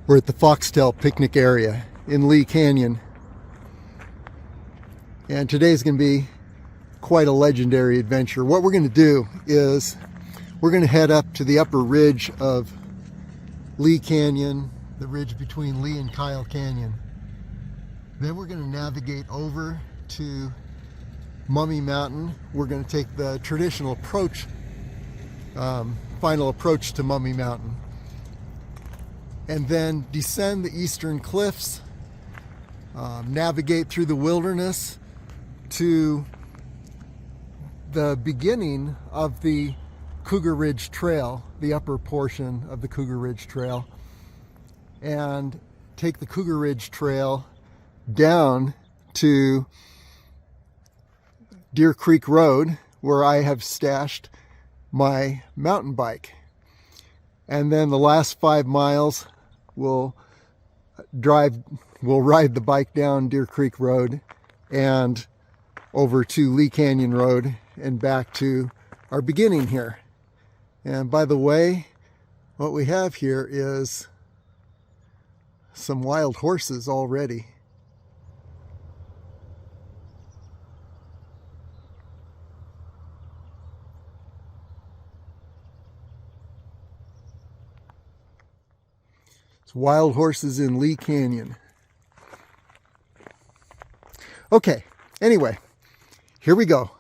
We're at the Foxtail Picnic area in Lee Canyon. And today's going to be quite a legendary adventure. What we're going to do is we're going to head up to the upper ridge of Lee Canyon, the ridge between Lee and Kyle Canyon. Then we're going to navigate over to Mummy Mountain. We're going to take the traditional approach, final approach to Mummy Mountain, and then descend the eastern cliffs, navigate through the wilderness to the beginning of the Cougar Ridge Trail, the upper portion of the Cougar Ridge Trail, and take the Cougar Ridge Trail down to Deer Creek Road, where I have stashed my mountain bike. And then the last 5 miles we'll ride the bike down Deer Creek Road and over to Lee Canyon Road and back to our beginning here. And by the way, what we have here is some wild horses already. Wild horses in Lee Canyon. Okay, anyway, here we go.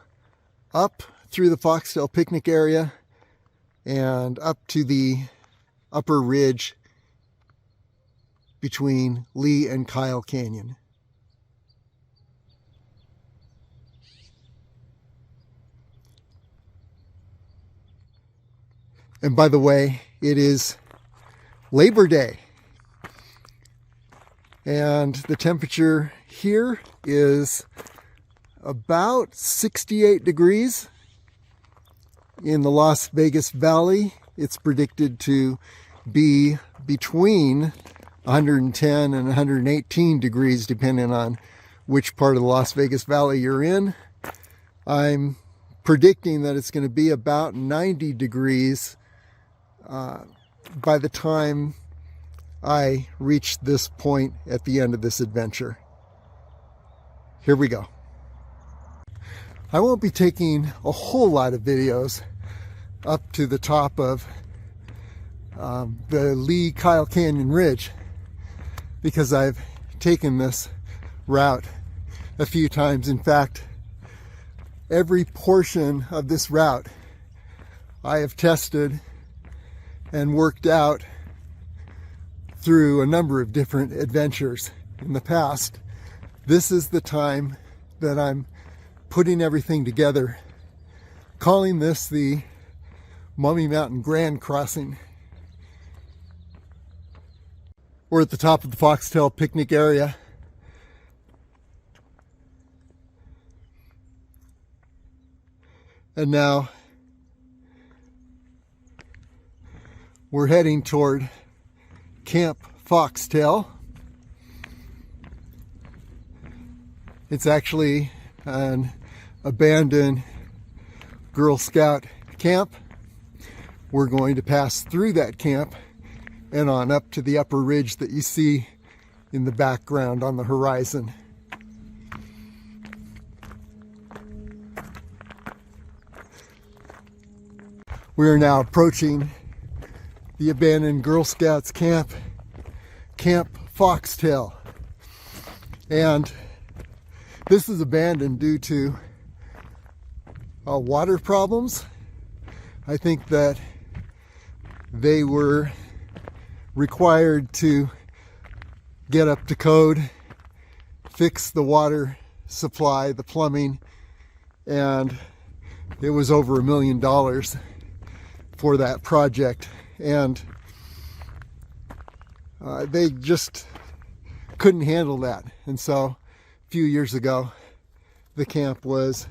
Up through the Foxtail Picnic area and up to the upper ridge between Lee and Kyle Canyon. And by the way, it is Labor Day. And the temperature here is about 68 degrees. In the Las Vegas Valley, it's predicted to be between 110 and 118 degrees, depending on which part of the Las Vegas Valley you're in. I'm predicting that it's going to be about 90 degrees by the time I reached this point at the end of this adventure. Here we go. I won't be taking a whole lot of videos up to the top of the Lee Kyle Canyon Ridge because I've taken this route a few times. In fact, every portion of this route I have tested and worked out through a number of different adventures in the past. This is the time that I'm putting everything together, calling this the Mummy Mountain Grand Crossing. We're at the top of the Foxtail Picnic area. And now we're heading toward Camp Foxtail. It's actually an abandoned Girl Scout camp. We're going to pass through that camp and on up to the upper ridge that you see in the background on the horizon. We are now approaching the abandoned Girl Scouts camp, Camp Foxtail. And this is abandoned due to water problems. I think that they were required to get up to code, fix the water supply, the plumbing, and it was over $1 million for that project. And they just couldn't handle that. And so a few years ago, the camp was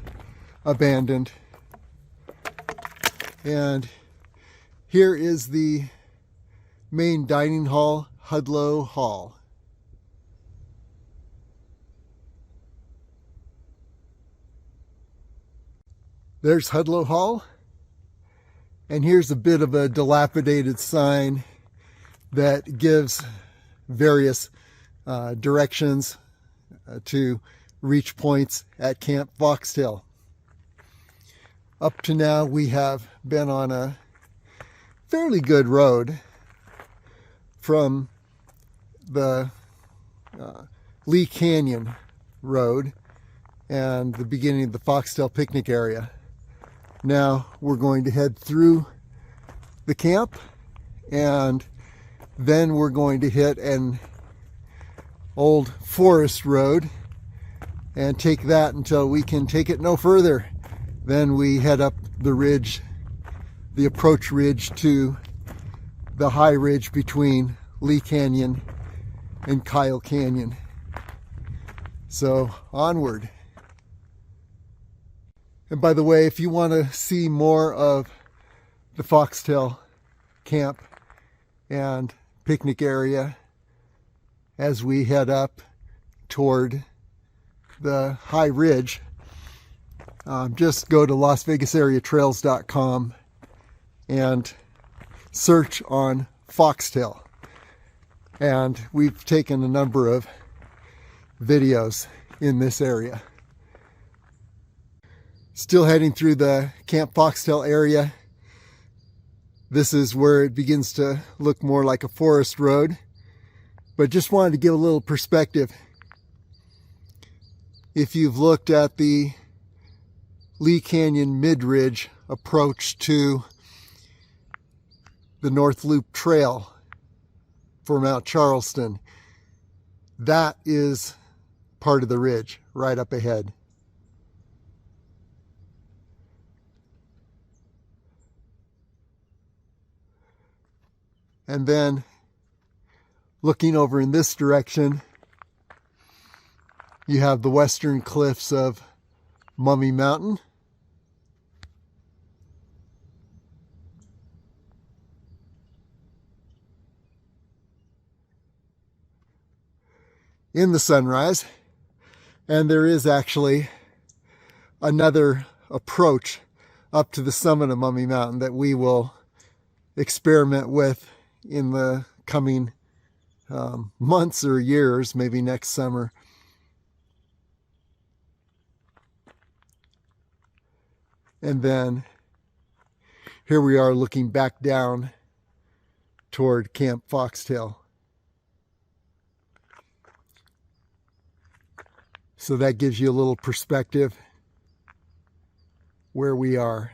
abandoned. And here is the main dining hall, Hudlow Hall. There's Hudlow Hall. And here's a bit of a dilapidated sign that gives various directions to reach points at Camp Foxtail. Up to now, we have been on a fairly good road from the Lee Canyon road and the beginning of the Foxtail Picnic area. Now we're going to head through the camp, and then we're going to hit an old forest road and take that until we can take it no further. Then we head up the ridge, the approach ridge to the high ridge between Lee Canyon and Kyle Canyon. So onward. And by the way, if you want to see more of the Foxtail camp and picnic area as we head up toward the high ridge, just go to LasVegasAreaTrails.com and search on Foxtail. And we've taken a number of videos in this area. Still heading through the Camp Foxtail area. This is where it begins to look more like a forest road, but just wanted to give a little perspective. If you've looked at the Lee Canyon mid-ridge approach to the North Loop Trail for Mount Charleston, that is part of the ridge right up ahead. And then looking over in this direction, you have the western cliffs of Mummy Mountain. In the sunrise, and there is actually another approach up to the summit of Mummy Mountain that we will experiment with in the coming months or years, maybe next summer. And then here we are looking back down toward Camp Foxtail. So that gives you a little perspective where we are.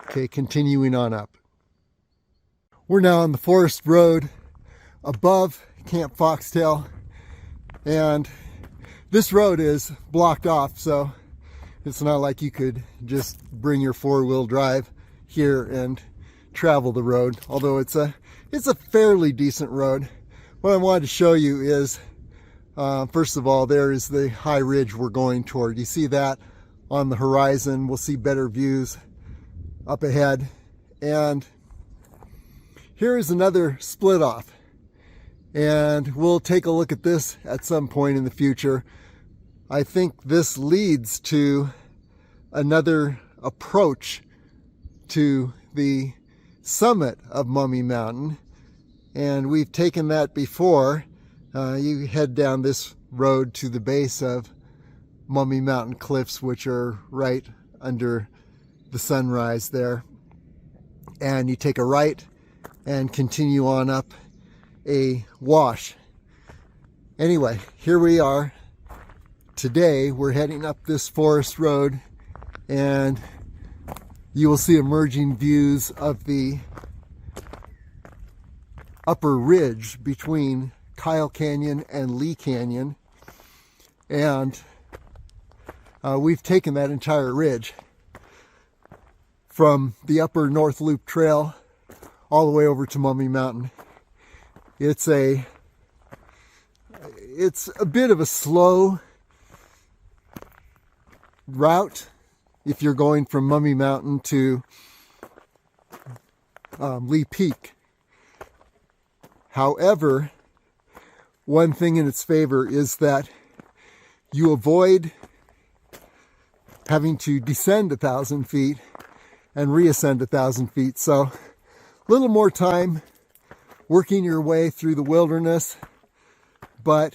Okay, continuing on up. We're now on the forest road above Camp Foxtail, and this road is blocked off, so it's not like you could just bring your four-wheel drive here and travel the road, although it's a fairly decent road. What I wanted to show you is, first of all, there is the high ridge we're going toward. You see that on the horizon. We'll see better views up ahead. And here is another split off. And we'll take a look at this at some point in the future. I think this leads to another approach to the summit of Mummy Mountain. And we've taken that before. You head down this road to the base of Mummy Mountain cliffs, which are right under the sunrise there. And you take a right and continue on up a wash. Anyway, here we are. Today we're heading up this forest road, and you will see emerging views of the upper ridge between Kyle Canyon and Lee Canyon. And we've taken that entire ridge from the upper North Loop Trail all the way over to Mummy Mountain. It's a bit of a slow route if you're going from Mummy Mountain to Lee Peak. However, one thing in its favor is that you avoid having to descend 1,000 feet and reascend 1,000 feet. So a little more time working your way through the wilderness, but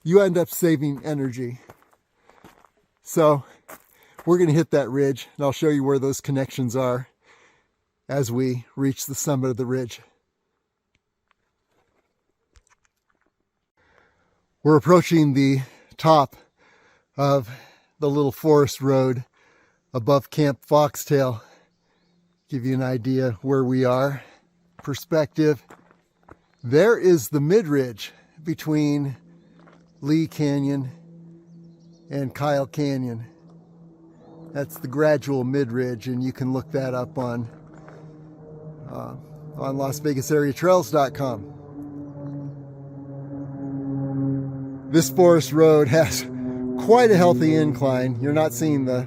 you end up saving energy. So we're going to hit that ridge, and I'll show you where those connections are as we reach the summit of the ridge. We're approaching the top of the little forest road above Camp Foxtail. Give you an idea where we are. Perspective. There is the mid-ridge between Lee Canyon and Kyle Canyon. That's the gradual mid-ridge, and you can look that up on LasVegasAreaTrails.com. This forest road has quite a healthy incline. You're not seeing the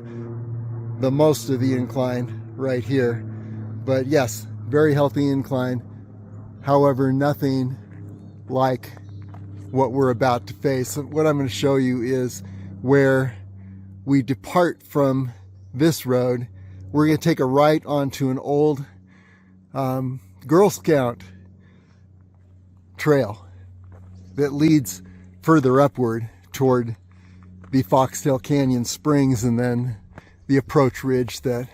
most of the incline right here, but yes, very healthy incline. However, nothing like what we're about to face. What I'm going to show you is where we depart from this road. We're going to take a right onto an old Girl Scout trail that leads further upward toward the Foxtail Canyon Springs, and then the approach ridge that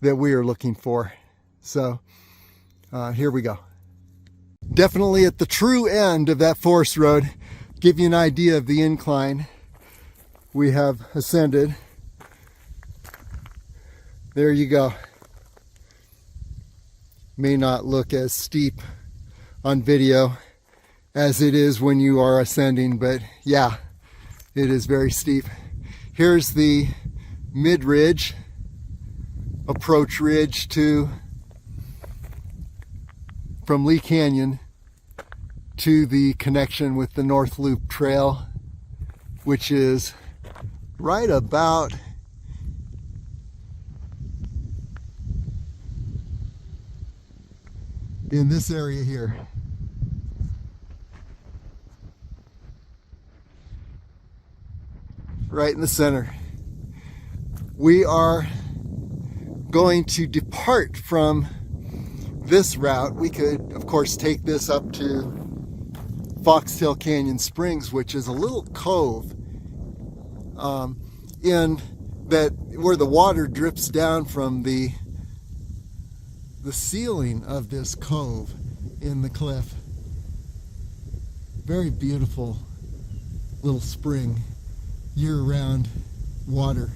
we are looking for. So here we go. Definitely at the true end of that forest road. Give you an idea of the incline we have ascended. There you go. May not look as steep on video as it is when you are ascending, but yeah, it is very steep. Here's the mid-ridge, approach ridge from Lee Canyon to the connection with the North Loop Trail, which is right about in this area here. Right in the center. We are going to depart from this route. We could, of course, take this up to Foxtail Canyon Springs, which is a little cove in that where the water drips down from the ceiling of this cove in the cliff. Very beautiful little spring, year-round water.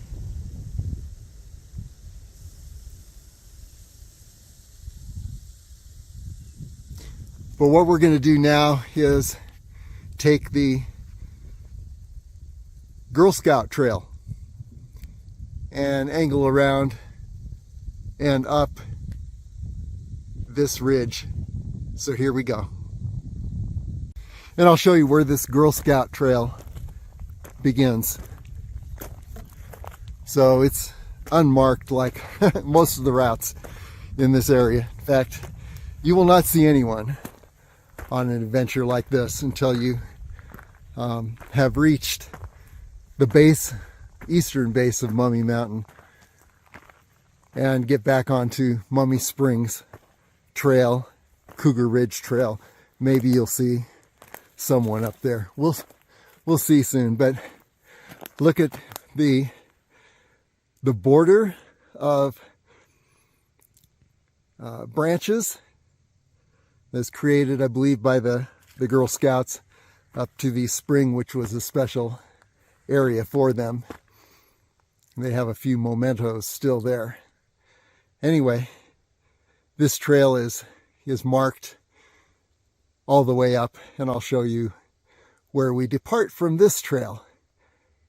But what we're going to do now is take the Girl Scout trail and angle around and up this ridge. So here we go. And I'll show you where this Girl Scout trail begins. So it's unmarked like most of the routes in this area. In fact, you will not see anyone on an adventure like this until you have reached the base, eastern base of Mummy Mountain, and get back onto Mummy Springs Trail, Cougar Ridge Trail. Maybe you'll see someone up there. We'll see soon. But look at the border of branches that's created, I believe, by the Girl Scouts up to the spring, which was a special area for them. They have a few mementos still there. Anyway, this trail is marked all the way up, and I'll show you where we depart from this trail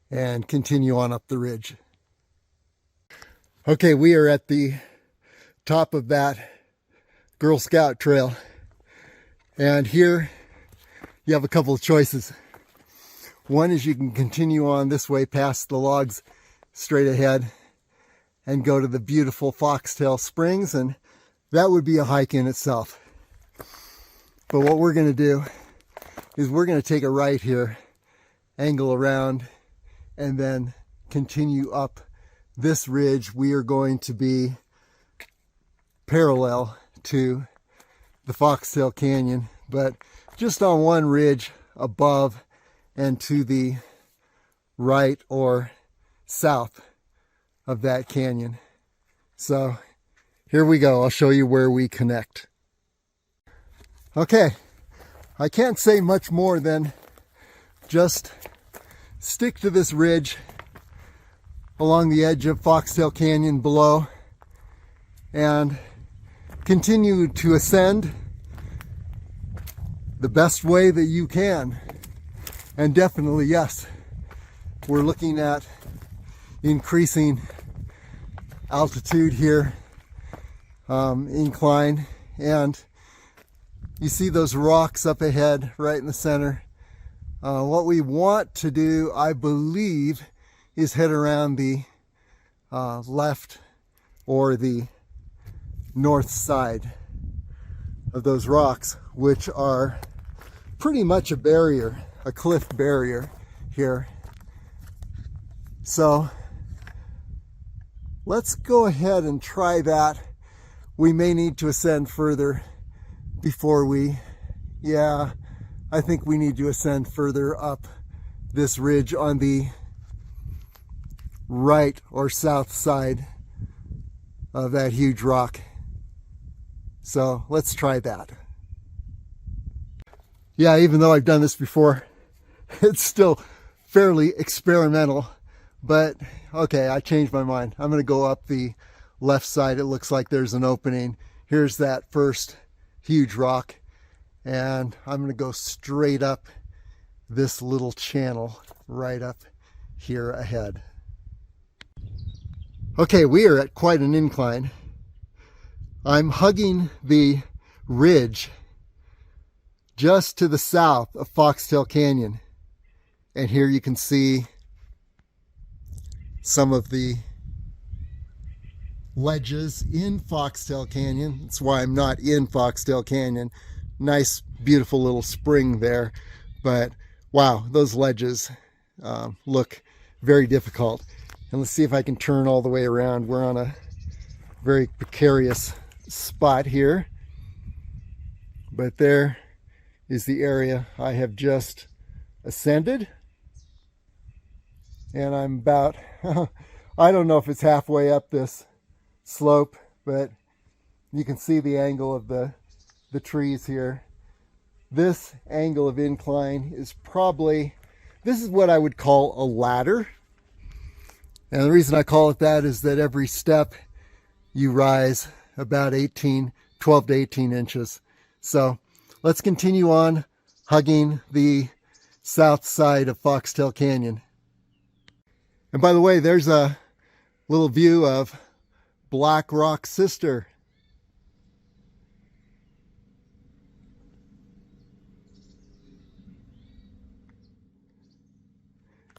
and continue on up the ridge. Okay, we are at the top of that Girl Scout trail, and here you have a couple of choices. One is you can continue on this way past the logs straight ahead and go to the beautiful Foxtail Springs, and that would be a hike in itself. But what we're going to do is we're going to take a right here, angle around, and then continue up this ridge. We are going to be parallel to the Foxtail Canyon, but just on one ridge above and to the right or south of that canyon. So here we go. I'll show you where we connect. Okay, I can't say much more than just stick to this ridge along the edge of Foxtail Canyon below and continue to ascend the best way that you can. And definitely, yes, we're looking at increasing altitude here, incline, and you see those rocks up ahead right in the center. What we want to do, I believe, is head around the left or the north side of those rocks, which are pretty much a barrier, a cliff barrier here. So let's go ahead and try that. We may need to ascend further before I think we need to ascend further up this ridge on the right or south side of that huge rock. So let's try that. Yeah, even though I've done this before, it's still fairly experimental, but okay, I changed my mind. I'm going to go up the left side. It looks like there's an opening. Here's that first huge rock, and I'm going to go straight up this little channel right up here ahead. Okay, we are at quite an incline. I'm hugging the ridge just to the south of Foxtail Canyon, and here you can see some of the ledges in Foxtail Canyon. That's why I'm not in Foxtail Canyon. Nice, beautiful little spring there, but wow, those ledges look very difficult. And let's see if I can turn all the way around. We're on a very precarious spot here, but there is the area I have just ascended, and I'm about I don't know if it's halfway up this slope, but you can see the angle of the trees here. This angle of incline is probably, this is what I would call a ladder. And the reason I call it that is that every step you rise about 12 to 18 inches. So let's continue on hugging the south side of Foxtail Canyon. And by the way, there's a little view of Black Rock Sister.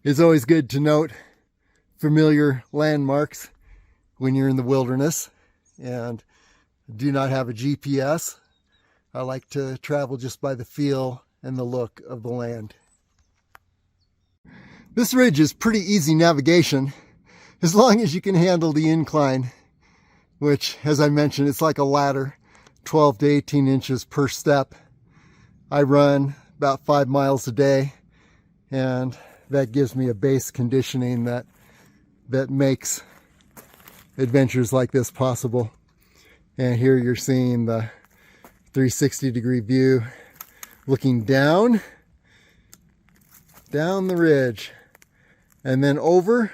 It's always good to note familiar landmarks when you're in the wilderness and do not have a GPS. I like to travel just by the feel and the look of the land. This ridge is pretty easy navigation as long as you can handle the incline, which, as I mentioned, it's like a ladder, 12 to 18 inches per step. I run about 5 miles a day, and that gives me a base conditioning that makes adventures like this possible. And here you're seeing the 360-degree view looking down the ridge, and then over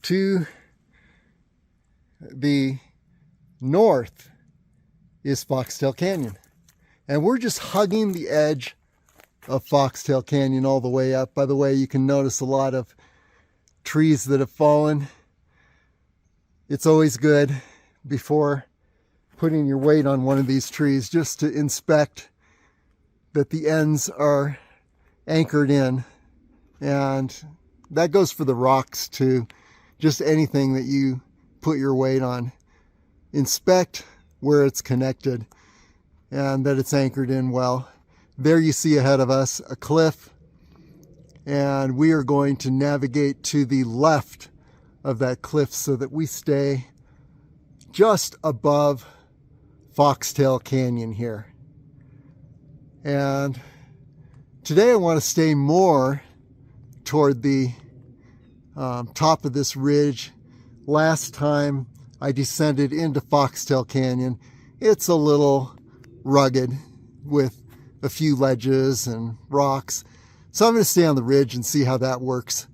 to the north is Foxtail Canyon. And we're just hugging the edge of Foxtail Canyon all the way up. By the way, you can notice a lot of trees that have fallen. It's always good before putting your weight on one of these trees just to inspect that the ends are anchored in. And that goes for the rocks too. Just anything that you put your weight on. Inspect where it's connected and that it's anchored in well. There you see ahead of us a cliff, and we are going to navigate to the left of that cliff so that we stay just above Foxtail Canyon here. And today I want to stay more toward the top of this ridge. Last time I descended into Foxtail Canyon, it's a little rugged with a few ledges and rocks. So I'm going to stay on the ridge and see how that works.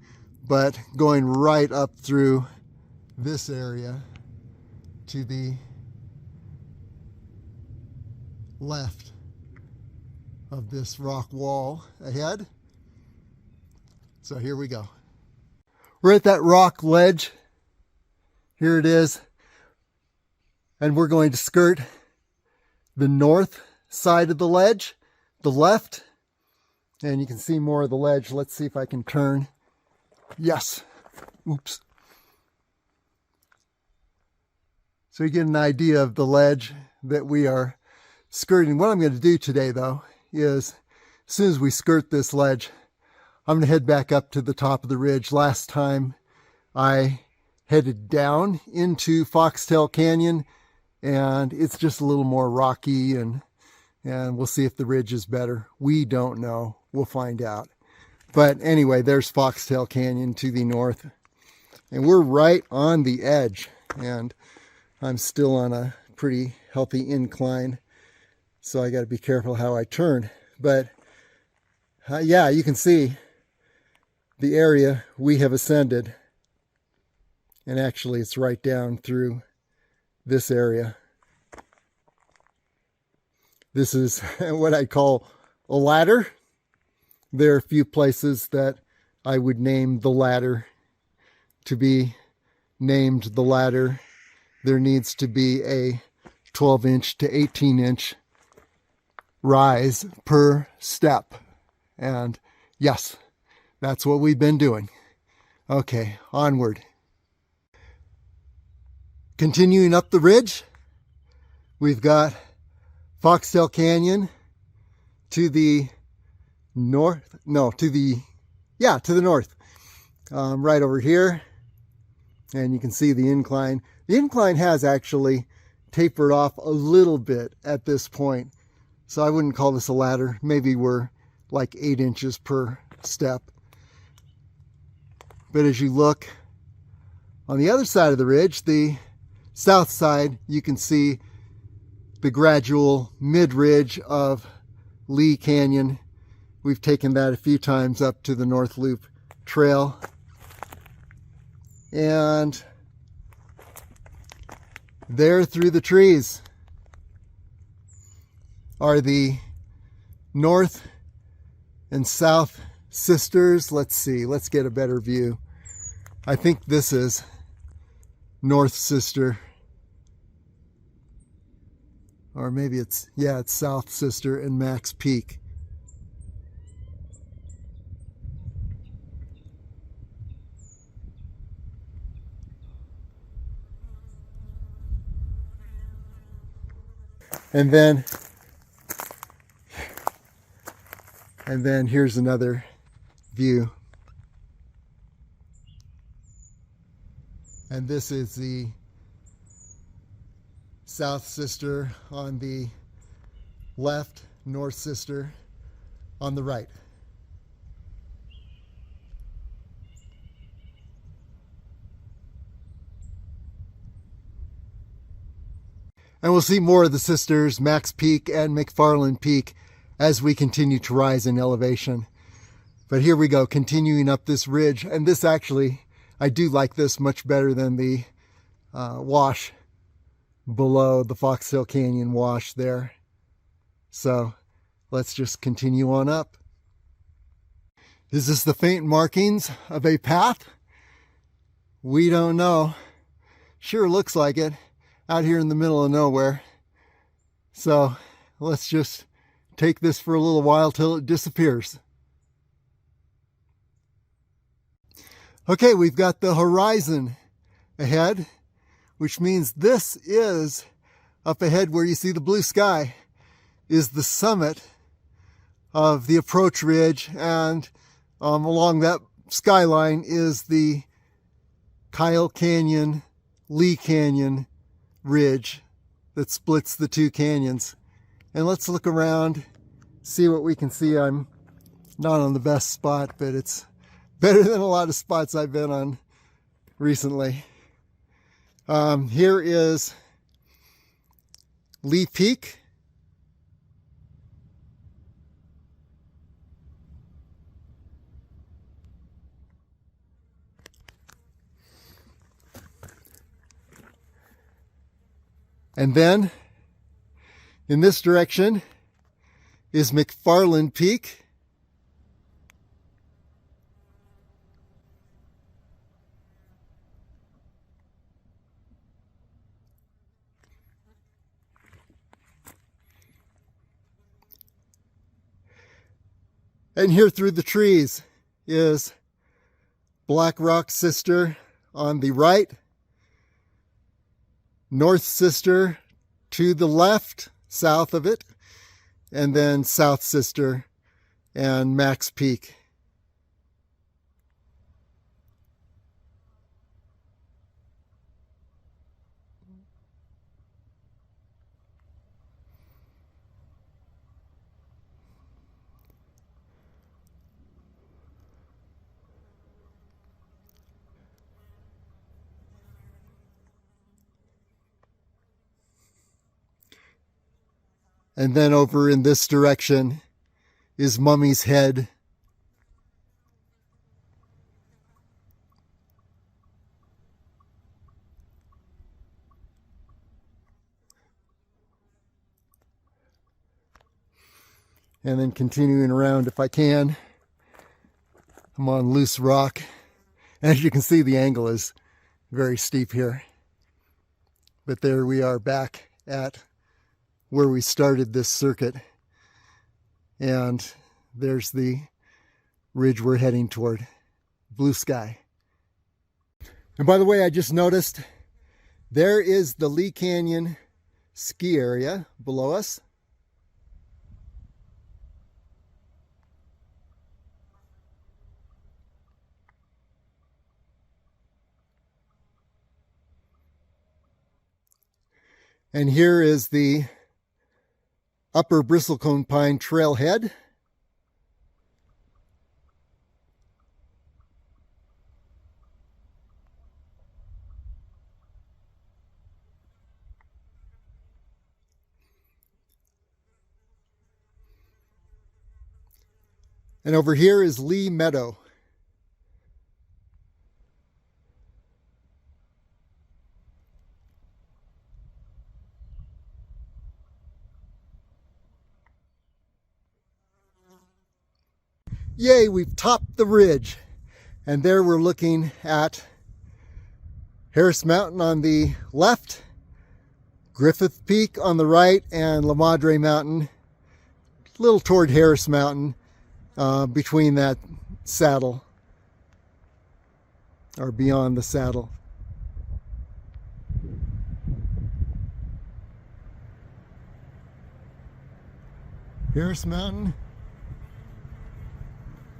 But going right up through this area to the left of this rock wall ahead. So here we go. We're at that rock ledge. Here it is. And we're going to skirt the north side of the ledge, the left. And you can see more of the ledge. Let's see if I can turn. Yes. Oops. So you get an idea of the ledge that we are skirting. What I'm going to do today, though, is as soon as we skirt this ledge, I'm going to head back up to the top of the ridge. Last time I headed down into Foxtail Canyon, and it's just a little more rocky, and we'll see if the ridge is better. We don't know. We'll find out. But anyway, there's Foxtail Canyon to the north, and we're right on the edge, and I'm still on a pretty healthy incline, so I got to be careful how I turn. But yeah, you can see the area we have ascended, and actually it's right down through this area. This is what I call a ladder. There are a few places that I would name the ladder. To be named the ladder, there needs to be a 12-inch to 18-inch rise per step. And yes, that's what we've been doing. Okay, onward. Continuing up the ridge, we've got Foxtail Canyon to the north. No, to the north. Right over here. And you can see the incline. The incline has actually tapered off a little bit at this point. So I wouldn't call this a ladder. Maybe we're like 8 inches per step. But as you look on the other side of the ridge, the south side, you can see the gradual mid-ridge of Lee Canyon. We've taken that a few times up to the North Loop Trail. And there through the trees are the north and south sisters. Let's see, let's get a better view. I think this is North Sister. Or maybe it's South Sister and Max Peak. And then here's another view. And this is the South Sister on the left, North Sister on the right. And we'll see more of the sisters, Max Peak and McFarland Peak, as we continue to rise in elevation. But here we go, continuing up this ridge. And this actually, I do like this much better than the wash below the Foxtail Canyon wash there. So let's just continue on up. Is this the faint markings of a path? We don't know. Sure looks like it out here in the middle of nowhere. So let's just take this for a little while till it disappears. Okay, we've got the horizon ahead, which means this is up ahead where you see the blue sky is the summit of the approach ridge, and along that skyline is the Kyle Canyon, Lee Canyon ridge that splits the two canyons. And let's look around, see what we can see. I'm not on the best spot, but it's better than a lot of spots I've been on recently. Here is Lee Peak. And then in this direction is McFarland Peak. And here through the trees is Black Rock Sister on the right, North Sister to the left, south of it, and then South Sister and Max Peak. And then over in this direction is Mummy's Head. And then continuing around, if I can, I'm on loose rock. As you can see, the angle is very steep here. But there we are back at where we started this circuit. And there's the ridge we're heading toward. Blue sky. And by the way, I just noticed there is the Lee Canyon ski area below us. And here is the Upper Bristlecone Pine Trailhead. And over here is Lee Meadow. Yay, we've topped the ridge. And there we're looking at Harris Mountain on the left, Griffith Peak on the right, and La Madre Mountain, a little toward Harris Mountain, between that saddle, or beyond the saddle. Harris Mountain,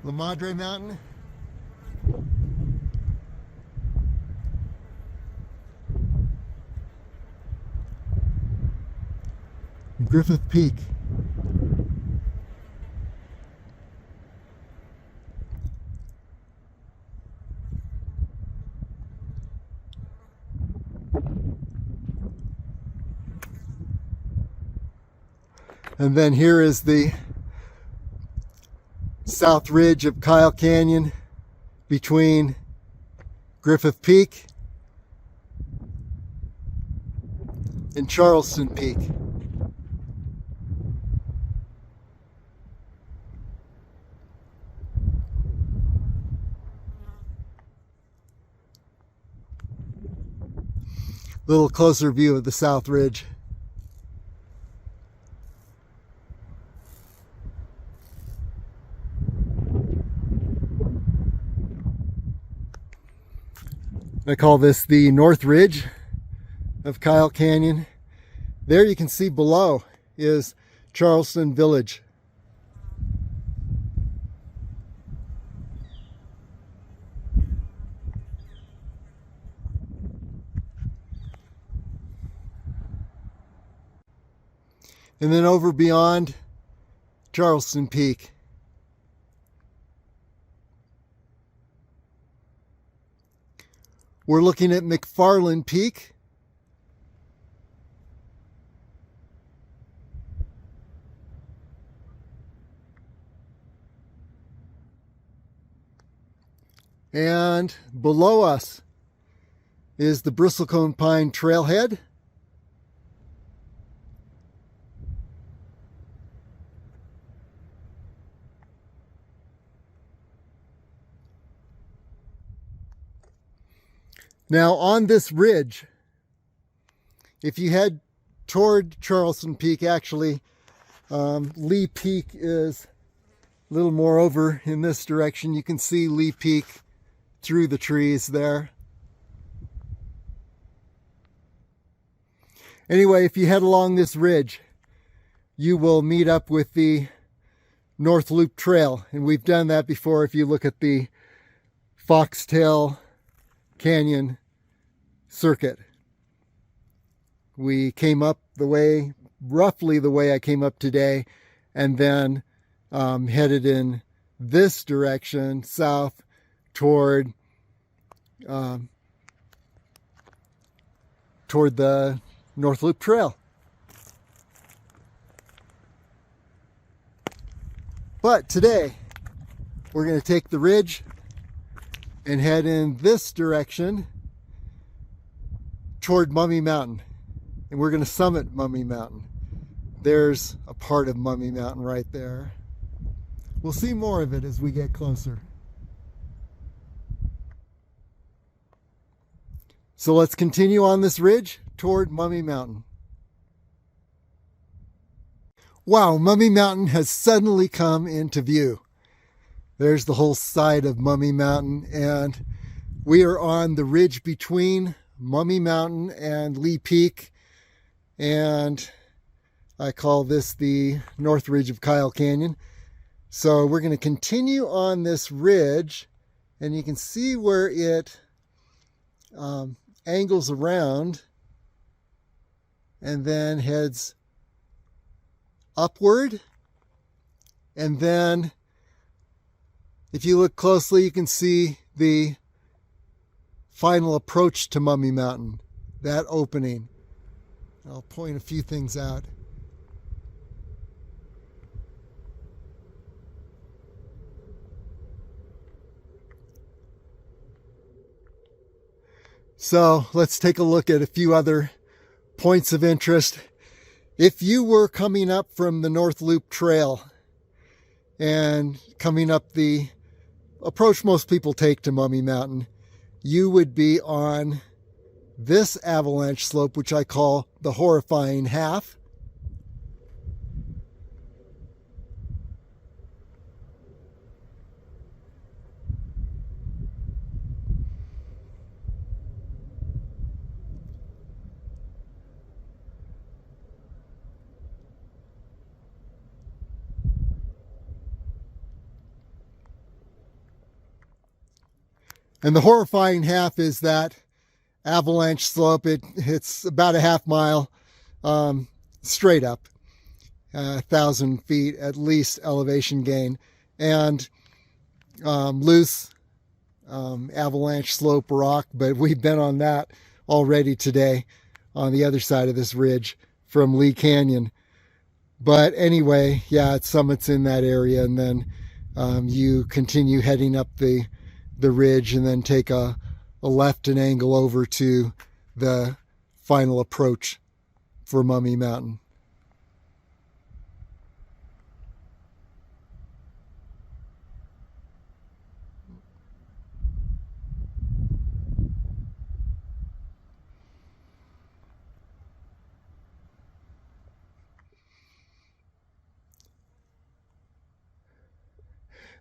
La Madre Mountain, Griffith Peak. And then here is the south ridge of Kyle Canyon between Griffith Peak and Charleston Peak. A little closer view of the south ridge. I call this the North Ridge of Kyle Canyon. There you can see below is Charleston Village. and then over beyond Charleston Peak. We're looking at McFarland Peak. And below us is the Bristlecone Pine Trailhead. Now on this ridge, if you head toward Charleston Peak, actually Lee Peak is a little more over in this direction. You can see Lee Peak through the trees there. Anyway, if you head along this ridge, you will meet up with the North Loop Trail, and we've done that before. If you look at the Foxtail Canyon circuit, we came up the way, roughly the way I came up today, and then headed in this direction south toward the North Loop Trail. But today we're going to take the ridge and head in this direction toward Mummy Mountain, and we're going to summit Mummy Mountain. There's a part of Mummy Mountain right there. We'll see more of it as we get closer. So let's continue on this ridge toward Mummy Mountain. Wow, Mummy Mountain has suddenly come into view. There's the whole side of Mummy Mountain, and we are on the ridge between Mummy Mountain and Lee Peak, and I call this the North Ridge of Kyle Canyon. So we're going to continue on this ridge, and you can see where it angles around and then heads upward. And then if you look closely, you can see the final approach to Mummy Mountain, that opening. I'll point a few things out. So let's take a look at a few other points of interest. If you were coming up from the North Loop Trail and coming up the approach most people take to Mummy Mountain, you would be on this avalanche slope, which I call the horrifying half. And the horrifying half is that avalanche slope. It's about a half mile straight up, 1,000 feet at least elevation gain, and loose avalanche slope rock. But we've been on that already today on the other side of this ridge from Lee Canyon. But anyway, yeah, it summits in that area, and then you continue heading up the ridge and then take a left and angle over to the final approach for Mummy Mountain.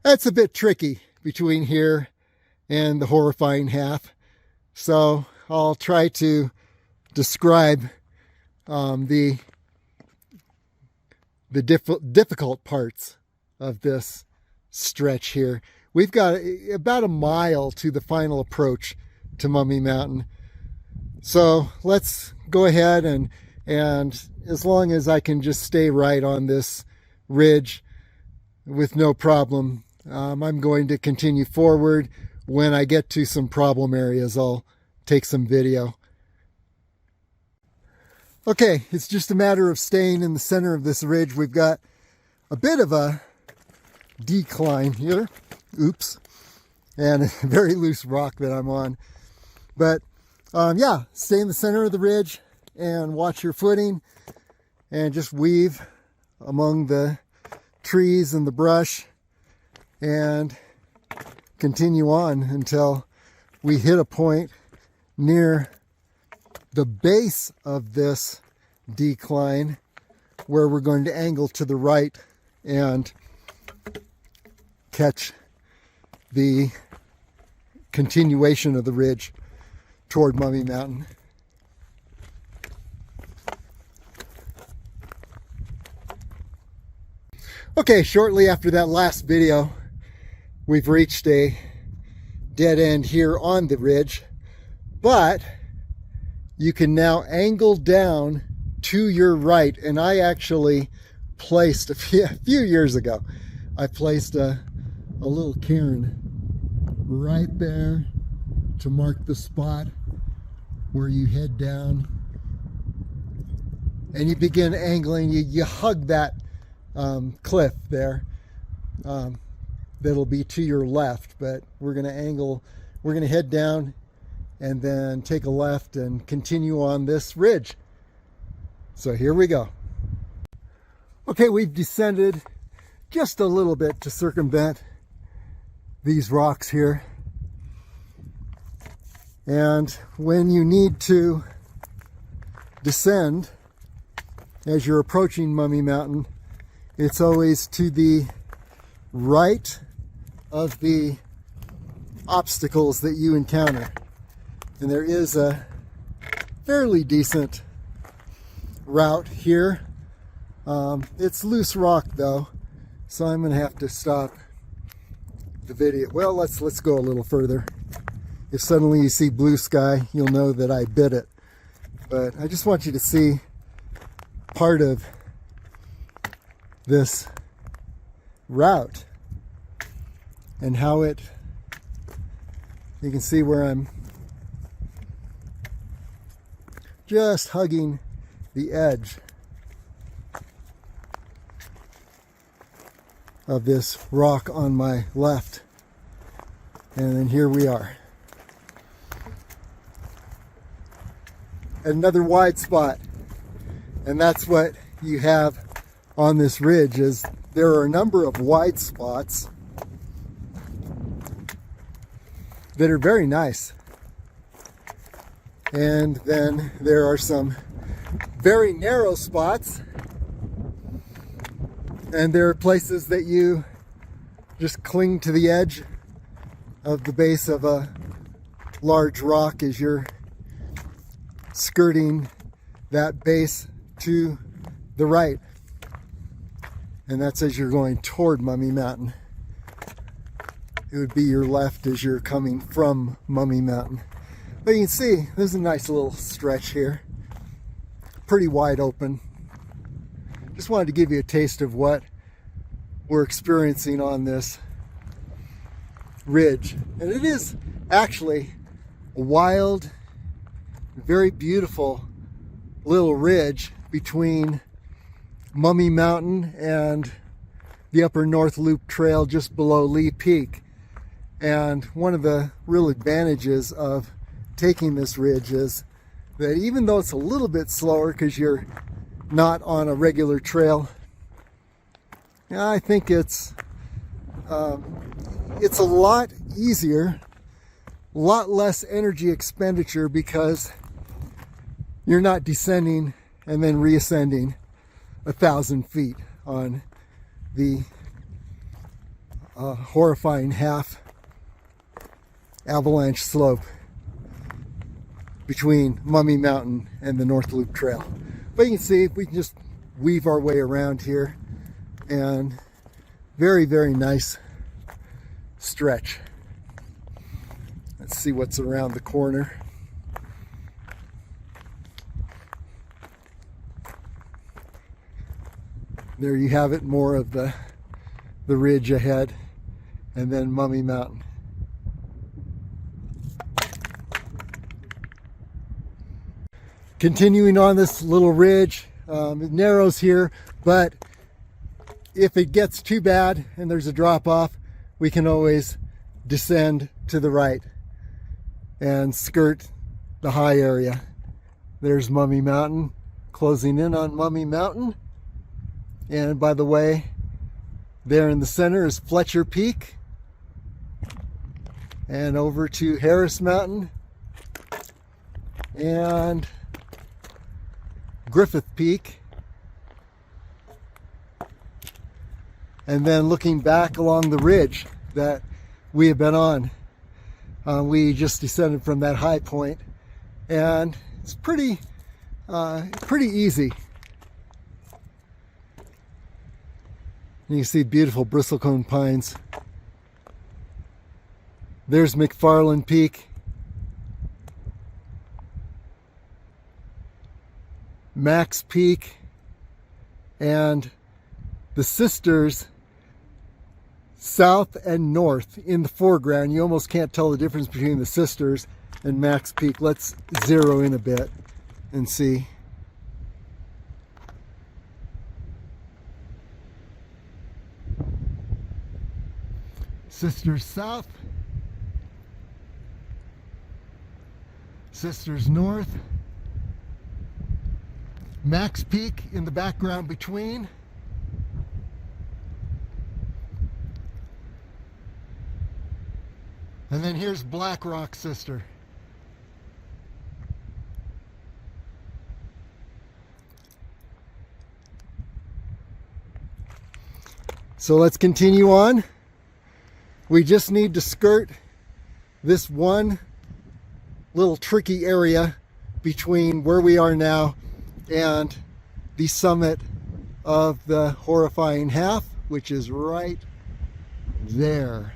That's a bit tricky between here and the horrifying half. So I'll try to describe the difficult parts of this stretch here. We've got about a mile to the final approach to Mummy Mountain. So let's go ahead and And as long as I can just stay right on this ridge with no problem, I'm going to continue forward. When I get to some problem areas, I'll take some video. Okay, it's just a matter of staying in the center of this ridge. We've got a bit of a decline here. Oops. And a very loose rock that I'm on. But yeah, stay in the center of the ridge and watch your footing and just weave among the trees and the brush and continue on until we hit a point near the base of this decline where we're going to angle to the right and catch the continuation of the ridge toward Mummy Mountain. Okay, shortly after that last video, we've reached a dead end here on the ridge, but you can now angle down to your right. And I actually placed a few years ago, I placed a little cairn right there to mark the spot where you head down and you begin angling. You hug that cliff there. That'll be to your left, but we're going to angle, we're going to head down and then take a left and continue on this ridge. So here we go. Okay, we've descended just a little bit to circumvent these rocks here. And when you need to descend as you're approaching Mummy Mountain, it's always to the right of the obstacles that you encounter. And there is a fairly decent route here. It's loose rock though, so I'm gonna have to stop the video. Well, let's go a little further. If suddenly you see blue sky, you'll know that I bit it. But I just want you to see part of this route and how you can see where I'm just hugging the edge of this rock on my left. And then here we are. Another wide spot. And that's what you have on this ridge, is there are a number of wide spots that are very nice. And then there are some very narrow spots, and there are places that you just cling to the edge of the base of a large rock as you're skirting that base to the right. And that's as you're going toward Mummy Mountain. It would be your left as you're coming from Mummy Mountain. But you can see there's a nice little stretch here. Pretty wide open. Just wanted to give you a taste of what we're experiencing on this ridge. And it is actually a wild, very beautiful little ridge between Mummy Mountain and the Upper North Loop Trail just below Lee Peak. And one of the real advantages of taking this ridge is that even though it's a little bit slower because you're not on a regular trail, I think it's a lot easier, a lot less energy expenditure, because you're not descending and then reascending 1,000 feet on the horrifying half avalanche slope between Mummy Mountain and the North Loop Trail. But you can see we can just weave our way around here, and very, very nice stretch. Let's see what's around the corner. There you have it, more of the ridge ahead, and then Mummy Mountain. Continuing on this little ridge, it narrows here, but if it gets too bad and there's a drop off, we can always descend to the right and skirt the high area. There's Mummy Mountain, closing in on Mummy Mountain. And by the way, there in the center is Fletcher Peak. And over to Harris Mountain and Griffith Peak. And then looking back along the ridge that we have been on, we just descended from that high point, and it's pretty easy. You can see beautiful bristlecone pines. There's McFarland Peak, Max Peak, and the sisters south and north in the foreground. You almost can't tell the difference between the sisters and Max Peak. Let's zero in a bit and see. Sisters south, sisters north, Max Peak in the background between, and then here's Black Rock Sister. So let's continue on. We just need to skirt this one little tricky area between where we are now and the summit of the horrifying half, which is right there.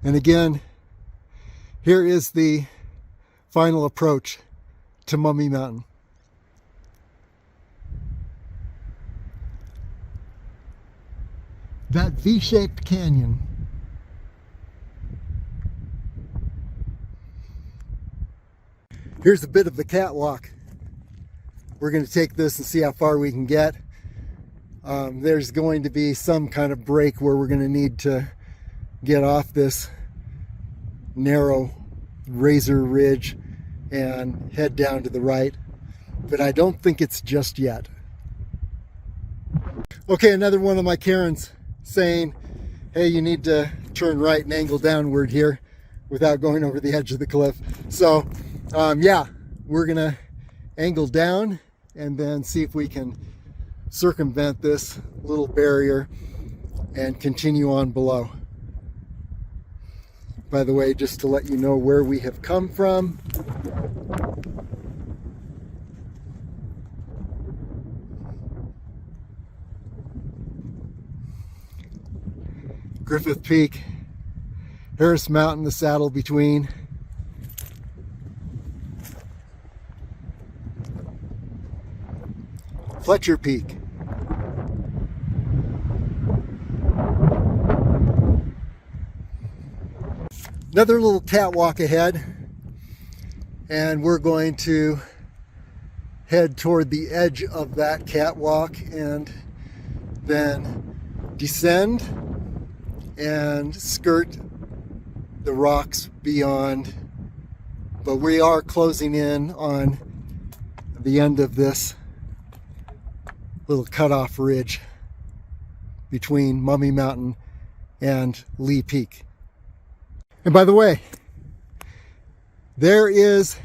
And again, here is the final approach to Mummy Mountain. That V-shaped canyon. Here's a bit of the catwalk. We're going to take this and see how far we can get. There's going to be some kind of break where we're going to need to get off this narrow razor ridge and head down to the right, but I don't think it's just yet. Okay, another one of my Karens saying, hey, you need to turn right and angle downward here without going over the edge of the cliff. So yeah, we're gonna angle down and then see if we can circumvent this little barrier and continue on below. By the way, just to let you know where we have come from. Griffith Peak, Harris Mountain, the saddle between. Fletcher Peak. Another little catwalk ahead, and we're going to head toward the edge of that catwalk and then descend and skirt the rocks beyond, but we are closing in on the end of this little cutoff ridge between Mummy Mountain and Lee Peak. And by the way, there is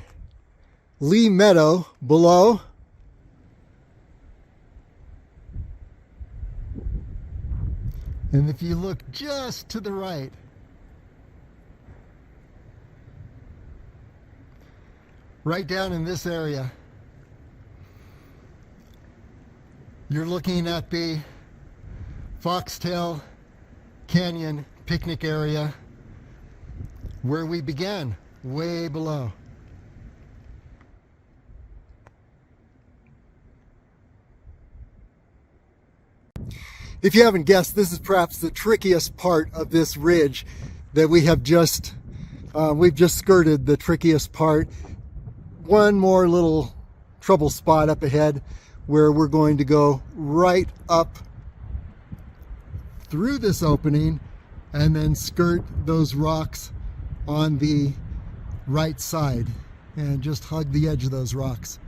Lee Meadow below. And if you look just to the right, right down in this area, you're looking at the Foxtail Canyon picnic area. where we began, way below. If you haven't guessed, this is perhaps the trickiest part of this ridge that we have just, we've just skirted the trickiest part. One more little trouble spot up ahead where we're going to go right up through this opening and then skirt those rocks on the right side and just hug the edge of those rocks.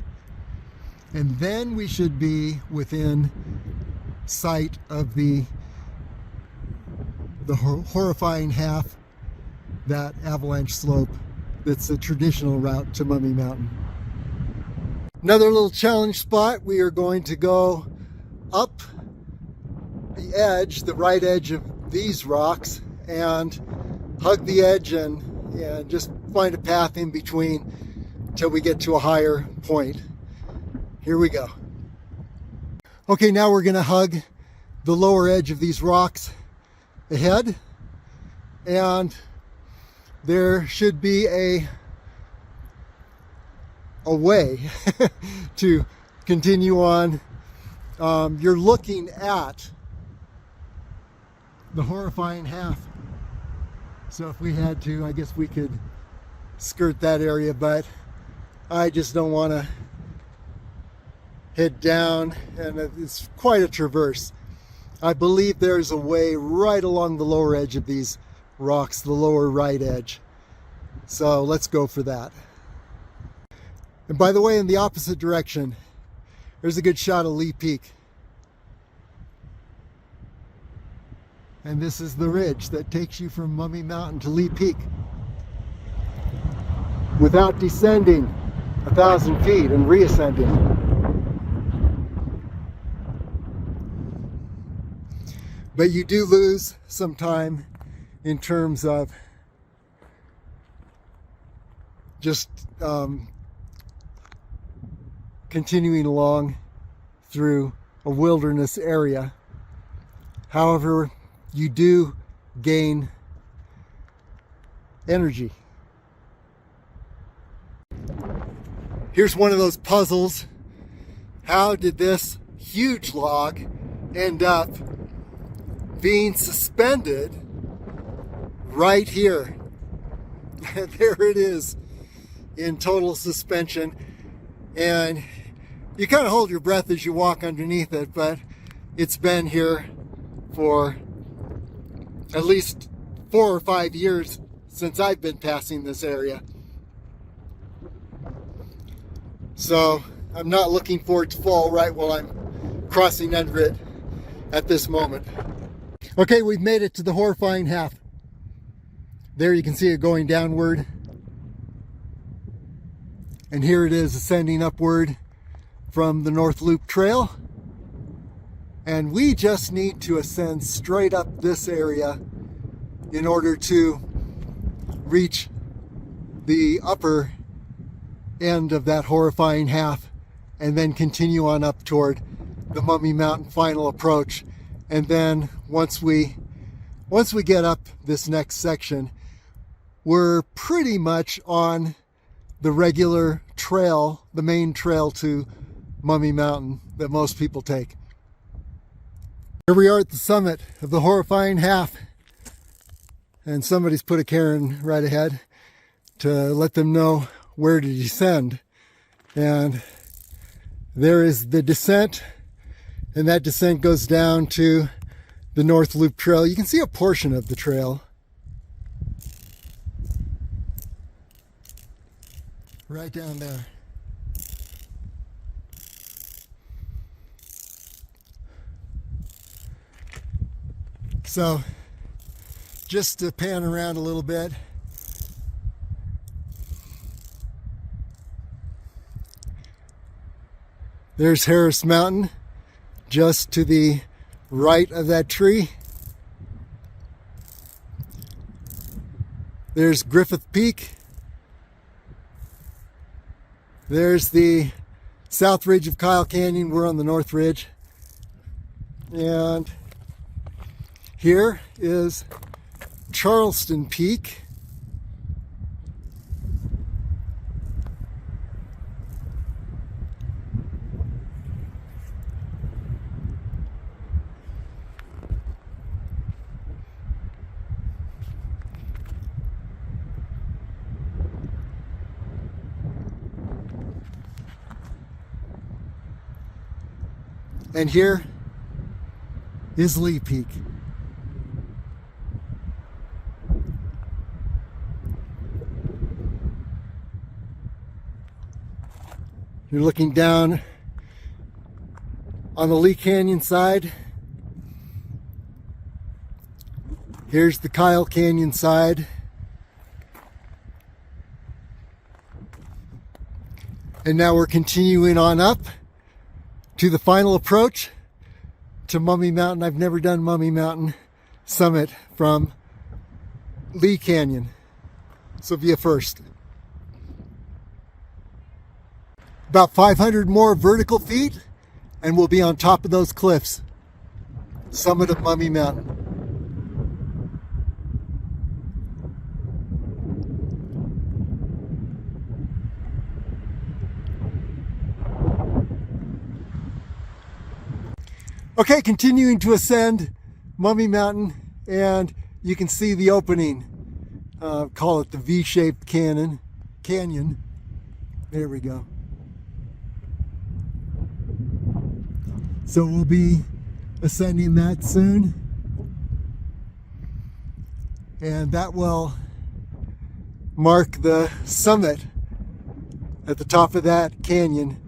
And then we should be within sight of the horrifying half, that avalanche slope that's a traditional route to Mummy Mountain. Another little challenge spot, we are going to go up the edge, the right edge of these rocks, and hug the edge and just find a path in between till we get to a higher point. Here we go. Okay, now we're going to hug the lower edge of these rocks ahead, and there should be a way to continue on. You're looking at the horrifying half. So if we had to, I guess we could skirt that area, but I just don't want to head down, and it's quite a traverse. I believe there's a way right along the lower edge of these rocks, the lower right edge. So let's go for that. And by the way, in the opposite direction, there's a good shot of Lee Peak. And this is the ridge that takes you from Mummy Mountain to Lee Peak without descending 1,000 feet and reascending. But you do lose some time in terms of just continuing along through a wilderness area. However, you do gain energy. Here's one of those puzzles. How did this huge log end up being suspended right here? There it is in total suspension, and you kind of hold your breath as you walk underneath it, but it's been here for at least 4 or 5 years since I've been passing this area. So I'm not looking for it to fall right while I'm crossing under it at this moment. Okay, we've made it to the horrifying half. There you can see it going downward. And here it is ascending upward from the North Loop Trail. And we just need to ascend straight up this area in order to reach the upper end of that horrifying half and then continue on up toward the Mummy Mountain final approach. And then once we get up this next section, we're pretty much on the regular trail, the main trail to Mummy Mountain that most people take. Here we are at the summit of the horrifying half, and somebody's put a cairn right ahead to let them know where to descend. And there is the descent, and that descent goes down to the North Loop Trail. You can see a portion of the trail right down there. So just to pan around a little bit, there's Harris Mountain just to the right of that tree. There's Griffith Peak. There's the south ridge of Kyle Canyon. We're on the north ridge. And here is Charleston Peak. And here is Lee Peak. You're looking down on the Lee Canyon side. Here's the Kyle Canyon side. And now we're continuing on up to the final approach to Mummy Mountain. I've never done Mummy Mountain summit from Lee Canyon. So be a first. About 500 more vertical feet and we'll be on top of those cliffs. Summit of Mummy Mountain. Okay, continuing to ascend Mummy Mountain, and you can see the opening. Call it the V-shaped canyon. There we go. So we'll be ascending that soon, and that will mark the summit at the top of that canyon.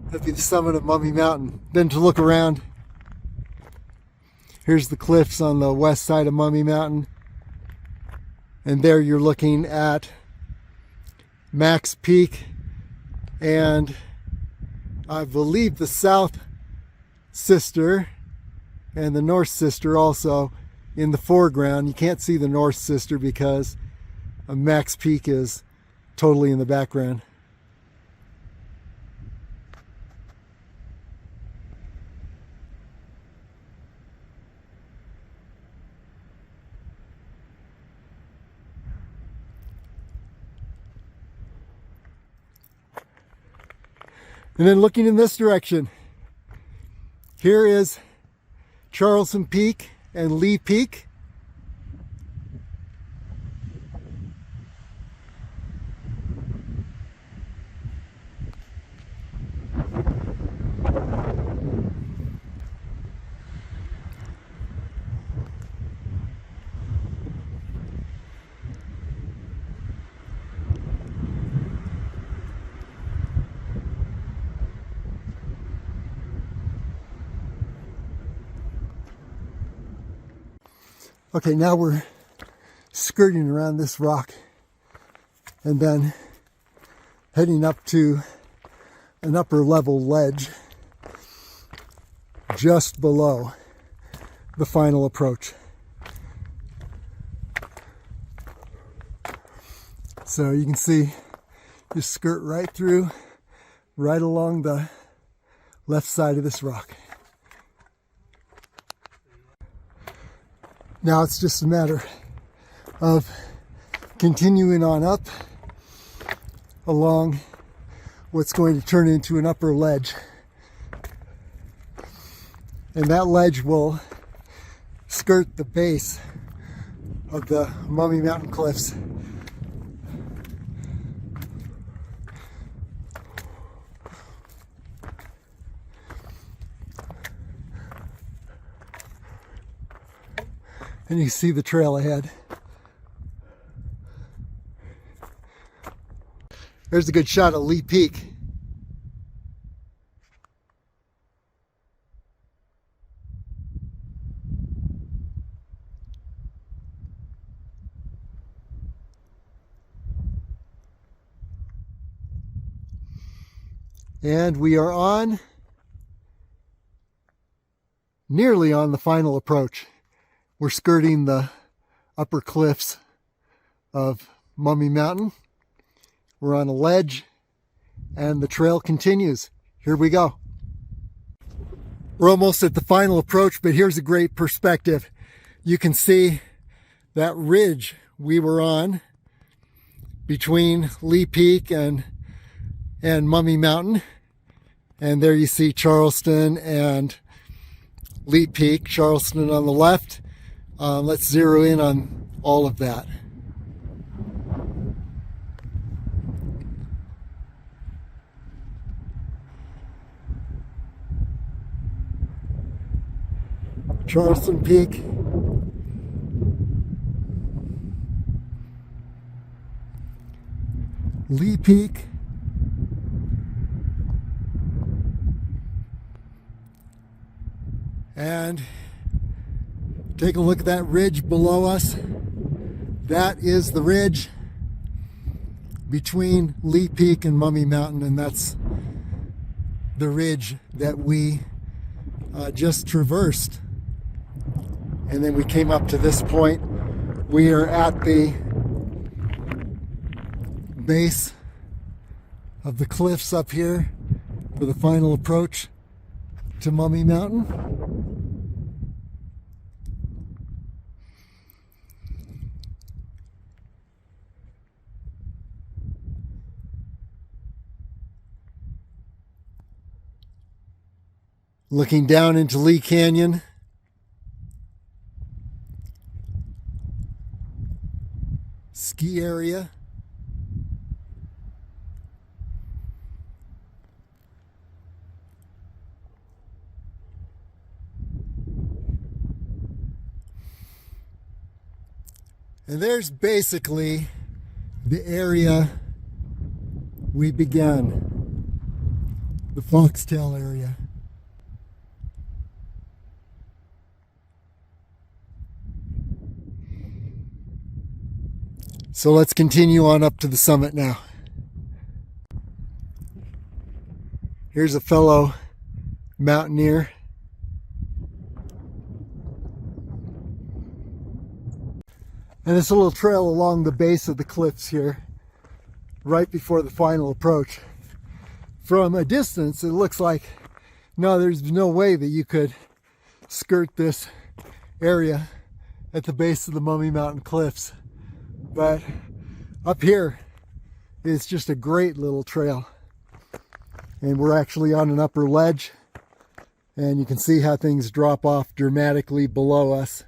That'll be the summit of Mummy Mountain. Then to look around, here's the cliffs on the west side of Mummy Mountain. And there you're looking at Max Peak and I believe the south sister and the north sister also in the foreground. You can't see the north sister because Max Peak is totally in the background. And then looking in this direction, here is Charleston Peak and Lee Peak. Okay, now we're skirting around this rock and then heading up to an upper level ledge just below the final approach. So you can see you skirt right through, right along the left side of this rock. Now it's just a matter of continuing on up along what's going to turn into an upper ledge. And that ledge will skirt the base of the Mummy Mountain cliffs. And you see the trail ahead. There's a good shot of Lee Peak. And we are nearly on the final approach. We're skirting the upper cliffs of Mummy Mountain. We're on a ledge and the trail continues. Here we go. We're almost at the final approach, but here's a great perspective. You can see that ridge we were on between Lee Peak and Mummy Mountain. And there you see Charleston and Lee Peak, Charleston on the left. Let's zero in on all of that. Charleston Peak. Lee Peak. And take a look at that ridge below us. That is the ridge between Lee Peak and Mummy Mountain, and that's the ridge that we just traversed. And then we came up to this point. We are at the base of the cliffs up here for the final approach to Mummy Mountain. Looking down into Lee Canyon. Ski area. And there's basically the area we began, the Foxtail area. So let's continue on up to the summit now. Here's a fellow mountaineer. And it's a little trail along the base of the cliffs here, right before the final approach. From a distance, it looks like, no, there's no way that you could skirt this area at the base of the Mummy Mountain cliffs. But up here, it's just a great little trail. And we're actually on an upper ledge, and you can see how things drop off dramatically below us.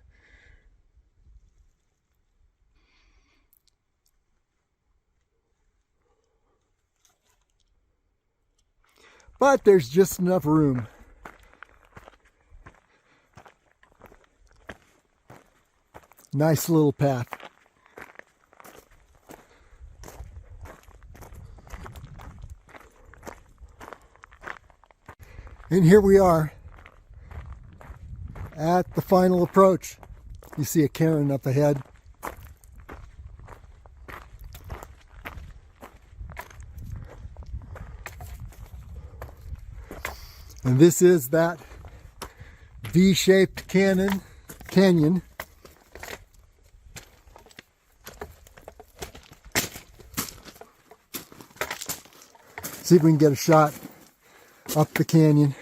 But there's just enough room. Nice little path. And here we are at the final approach. You see a cairn up ahead. And this is that V-shaped canyon. See if we can get a shot up the canyon.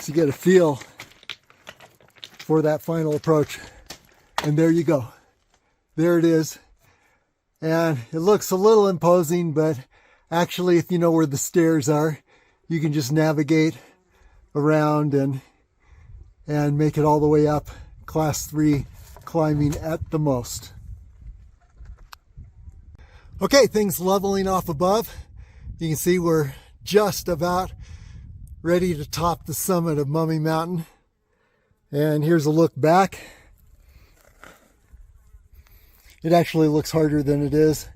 So you get a feel for that final approach. And there you go. There it is. And it looks a little imposing, but actually, if you know where the stairs are, you can just navigate around and make it all the way up. Class 3 climbing at the most. Okay, things leveling off above. You can see we're just about ready to top the summit of Mummy Mountain. And here's a look back. It actually looks harder than it is.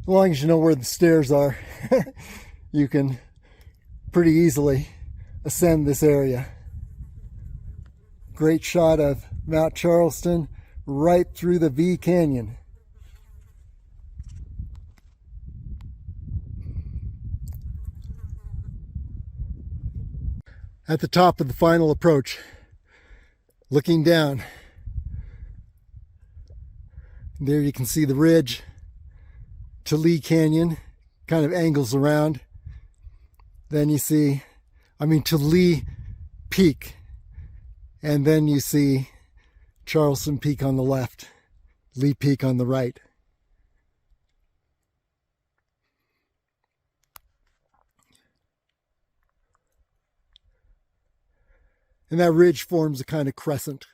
As long as you know where the stairs are, you can pretty easily ascend this area. Great shot of Mount Charleston right through the V Canyon. At the top of the final approach, looking down, there you can see the ridge to Lee Canyon, kind of angles around. Then you see, to Lee Peak, and then you see Charleston Peak on the left, Lee Peak on the right. And that ridge forms a kind of crescent.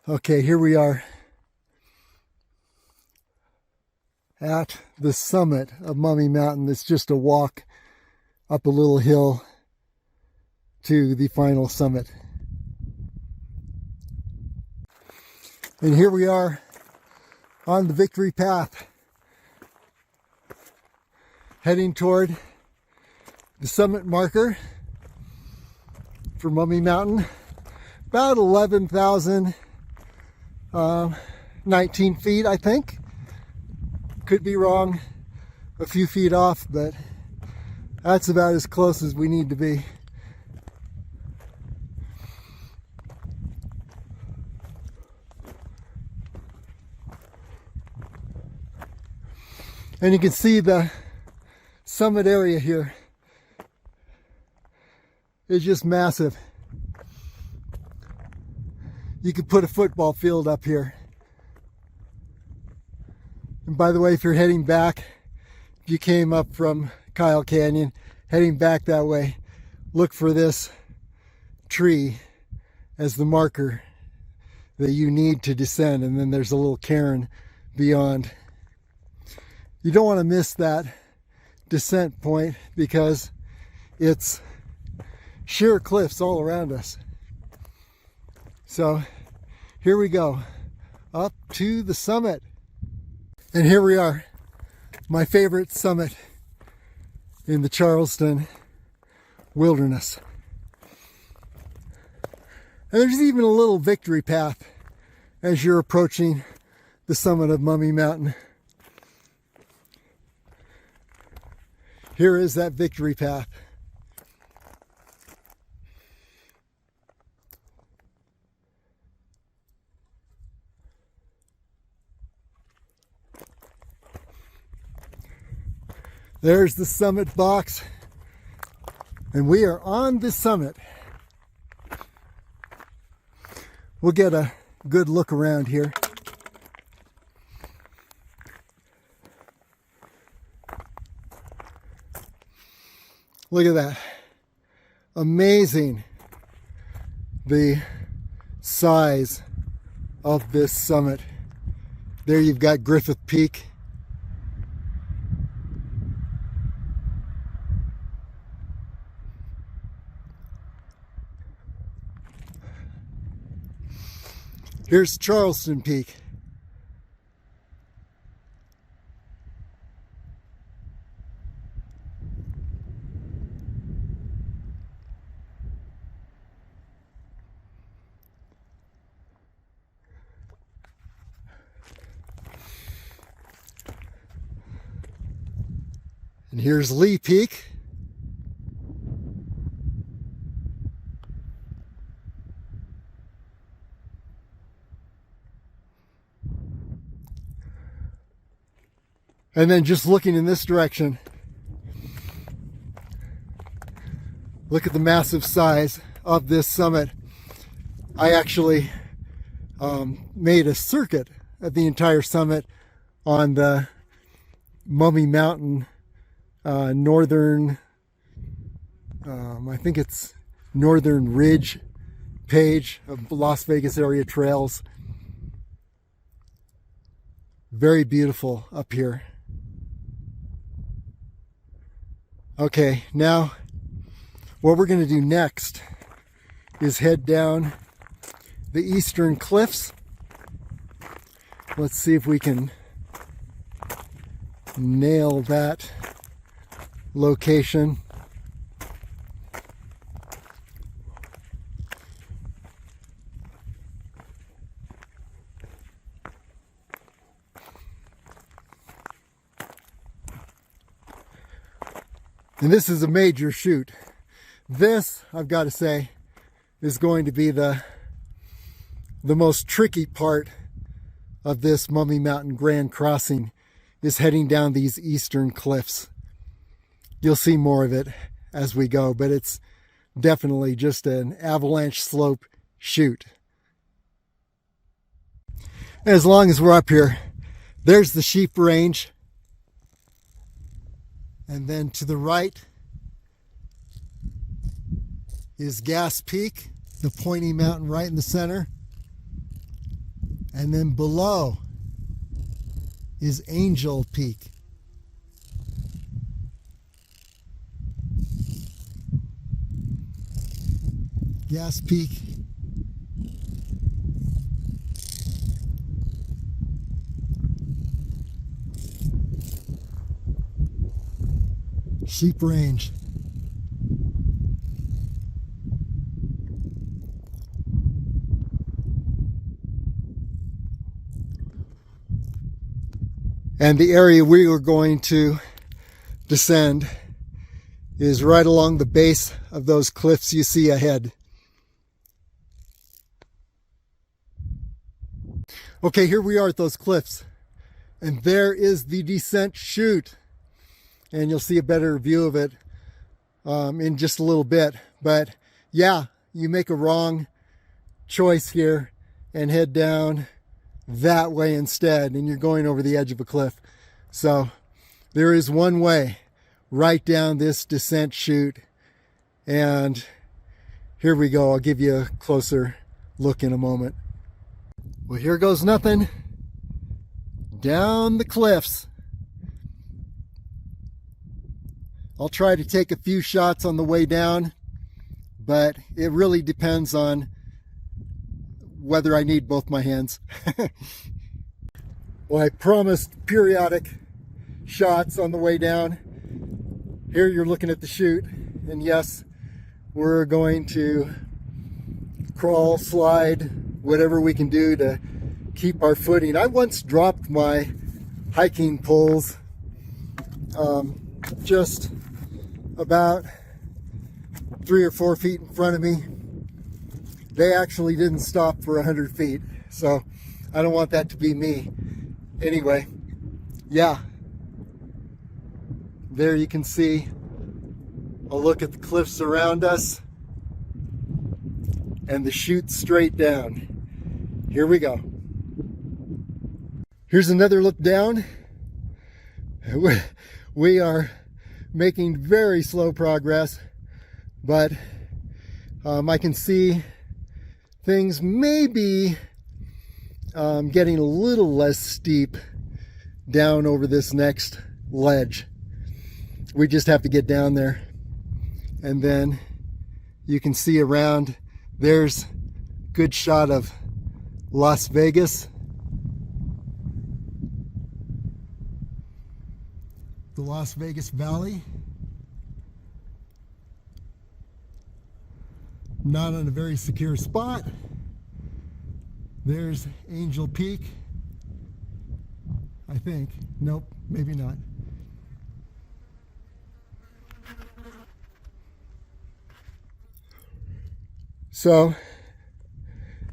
Okay, here we are at the summit of Mummy Mountain. It's just a walk up a little hill to the final summit. And here we are on the victory path, heading toward the summit marker for Mummy Mountain. About 11,019 feet, I think. Could be wrong, a few feet off, but that's about as close as we need to be. And you can see the summit area here is just massive. You could put a football field up here. And by the way, if you're heading back, if you came up from Foxtail Canyon, heading back that way, look for this tree as the marker that you need to descend. And then there's a little cairn beyond. You don't want to miss that descent point because it's sheer cliffs all around us. So here we go, up to the summit. And here we are, my favorite summit in the Charleston wilderness. And there's even a little victory path as you're approaching the summit of Mummy Mountain. Here is that victory path. There's the summit box, and we are on the summit. We'll get a good look around here. Look at that. Amazing, the size of this summit. There you've got Griffith Peak. Here's Charleston Peak. And here's Lee Peak. And then just looking in this direction, look at the massive size of this summit. I actually made a circuit of the entire summit on the Mummy Mountain northern, I think it's Northern Ridge page of Las Vegas area trails. Very beautiful up here. Okay, now what we're going to do next is head down the eastern cliffs. Let's see if we can nail that location. And this is a major chute. This, I've got to say, is going to be the most tricky part of this Mummy Mountain Grand Crossing, is heading down these eastern cliffs. You'll see more of it as we go, but it's definitely just an avalanche slope chute. As long as we're up here, there's the sheep range. And then to the right is Gas Peak, the pointy mountain right in the center. And then below is Angel Peak. Gas Peak. Sheep Range. And the area we are going to descend is right along the base of those cliffs you see ahead. Okay, here we are at those cliffs, and there is the descent chute, and you'll see a better view of it in just a little bit. But yeah, you make a wrong choice here and head down that way instead, and you're going over the edge of a cliff. So there is one way right down this descent chute, and here we go. I'll give you a closer look in a moment. Well, here goes nothing. Down the cliffs. I'll try to take a few shots on the way down, but it really depends on whether I need both my hands. Well, I promised periodic shots on the way down. Here you're looking at the chute, and yes, we're going to crawl, slide, whatever we can do to keep our footing. I once dropped my hiking poles just about 3 or 4 feet in front of me. They actually didn't stop for 100 feet, so I don't want that to be me. Anyway, yeah, there you can see a look at the cliffs around us and the chute straight down. Here we go. Here's another look down. We are making very slow progress, but I can see things maybe getting a little less steep down over this next ledge. We just have to get down there, and then you can see around. There's a good shot of Las Vegas, the Las Vegas Valley. Not on a very secure spot. There's Angel Peak, I think. Nope, maybe not. So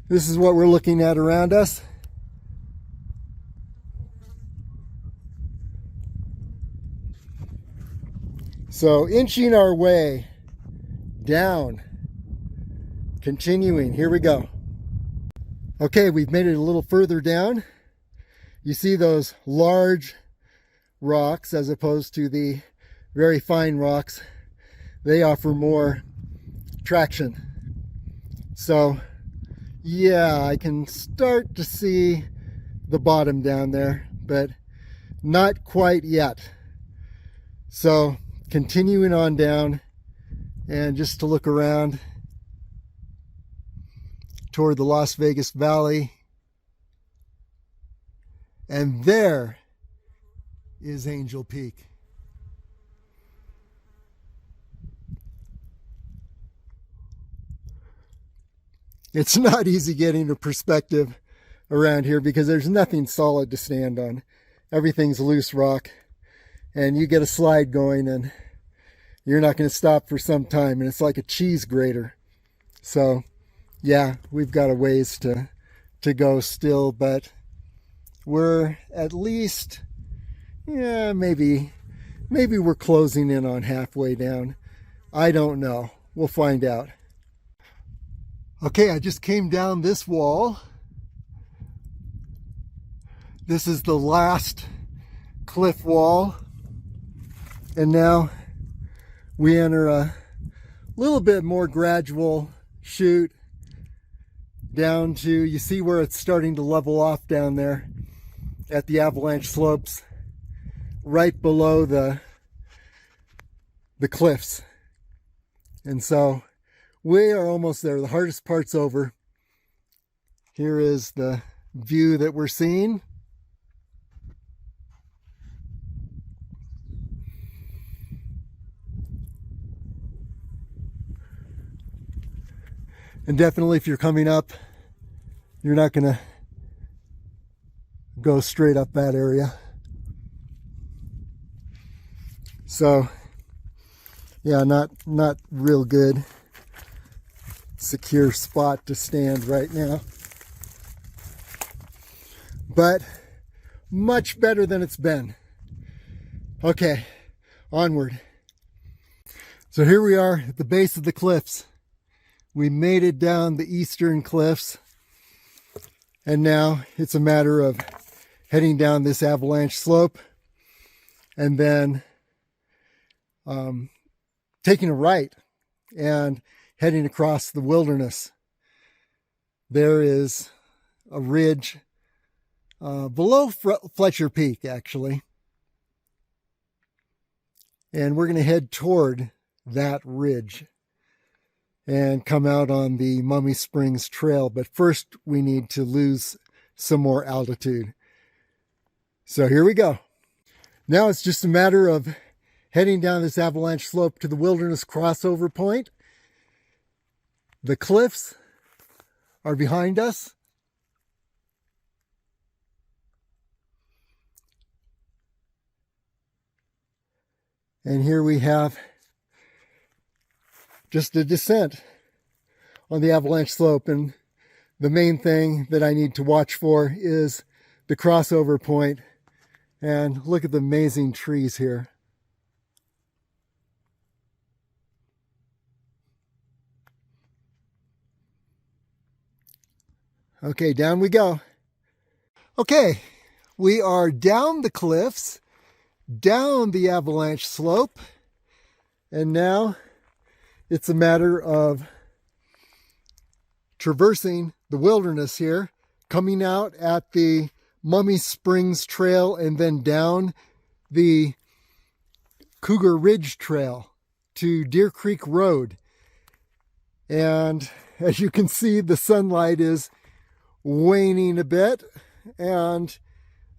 this is what we're looking at around us. So inching our way down, continuing, here we go. Okay, we've made it a little further down. You see those large rocks as opposed to the very fine rocks. They offer more traction. So yeah, I can start to see the bottom down there, but not quite yet. So continuing on down, and just to look around toward the Las Vegas Valley, and there is Angel Peak. It's not easy getting a perspective around here because there's nothing solid to stand on. Everything's loose rock, and you get a slide going and you're not going to stop for some time, and it's like a cheese grater. So yeah, we've got a ways to go still, but we're at least, yeah, maybe we're closing in on halfway down. I don't know. We'll find out. Okay, I just came down this wall. This is the last cliff wall. And now we enter a little bit more gradual chute down to, you see where it's starting to level off down there. at the avalanche slopes right below the cliffs. And so we are almost there. The hardest part's over. Here is the view that we're seeing. And definitely if you're coming up, you're not going to go straight up that area. So, yeah, not real good, secure spot to stand right now. But much better than it's been. Okay, onward. So here we are at the base of the cliffs. We made it down the eastern cliffs, and now it's a matter of heading down this avalanche slope and then taking a right and heading across the wilderness. There is a ridge below Fletcher Peak, actually, and we're going to head toward that ridge and come out on the Mummy Springs Trail. But first we need to lose some more altitude. So here we go. Now it's just a matter of heading down this avalanche slope to the wilderness crossover point. The cliffs are behind us. And here we have just a descent on the avalanche slope. And the main thing that I need to watch for is the crossover point. And look at the amazing trees here. Okay, down we go. Okay, we are down the cliffs, down the avalanche slope, and now it's a matter of traversing the wilderness here, coming out at the Mummy Springs Trail and then down the Cougar Ridge Trail to Deer Creek Road. And as you can see, the sunlight is waning a bit, and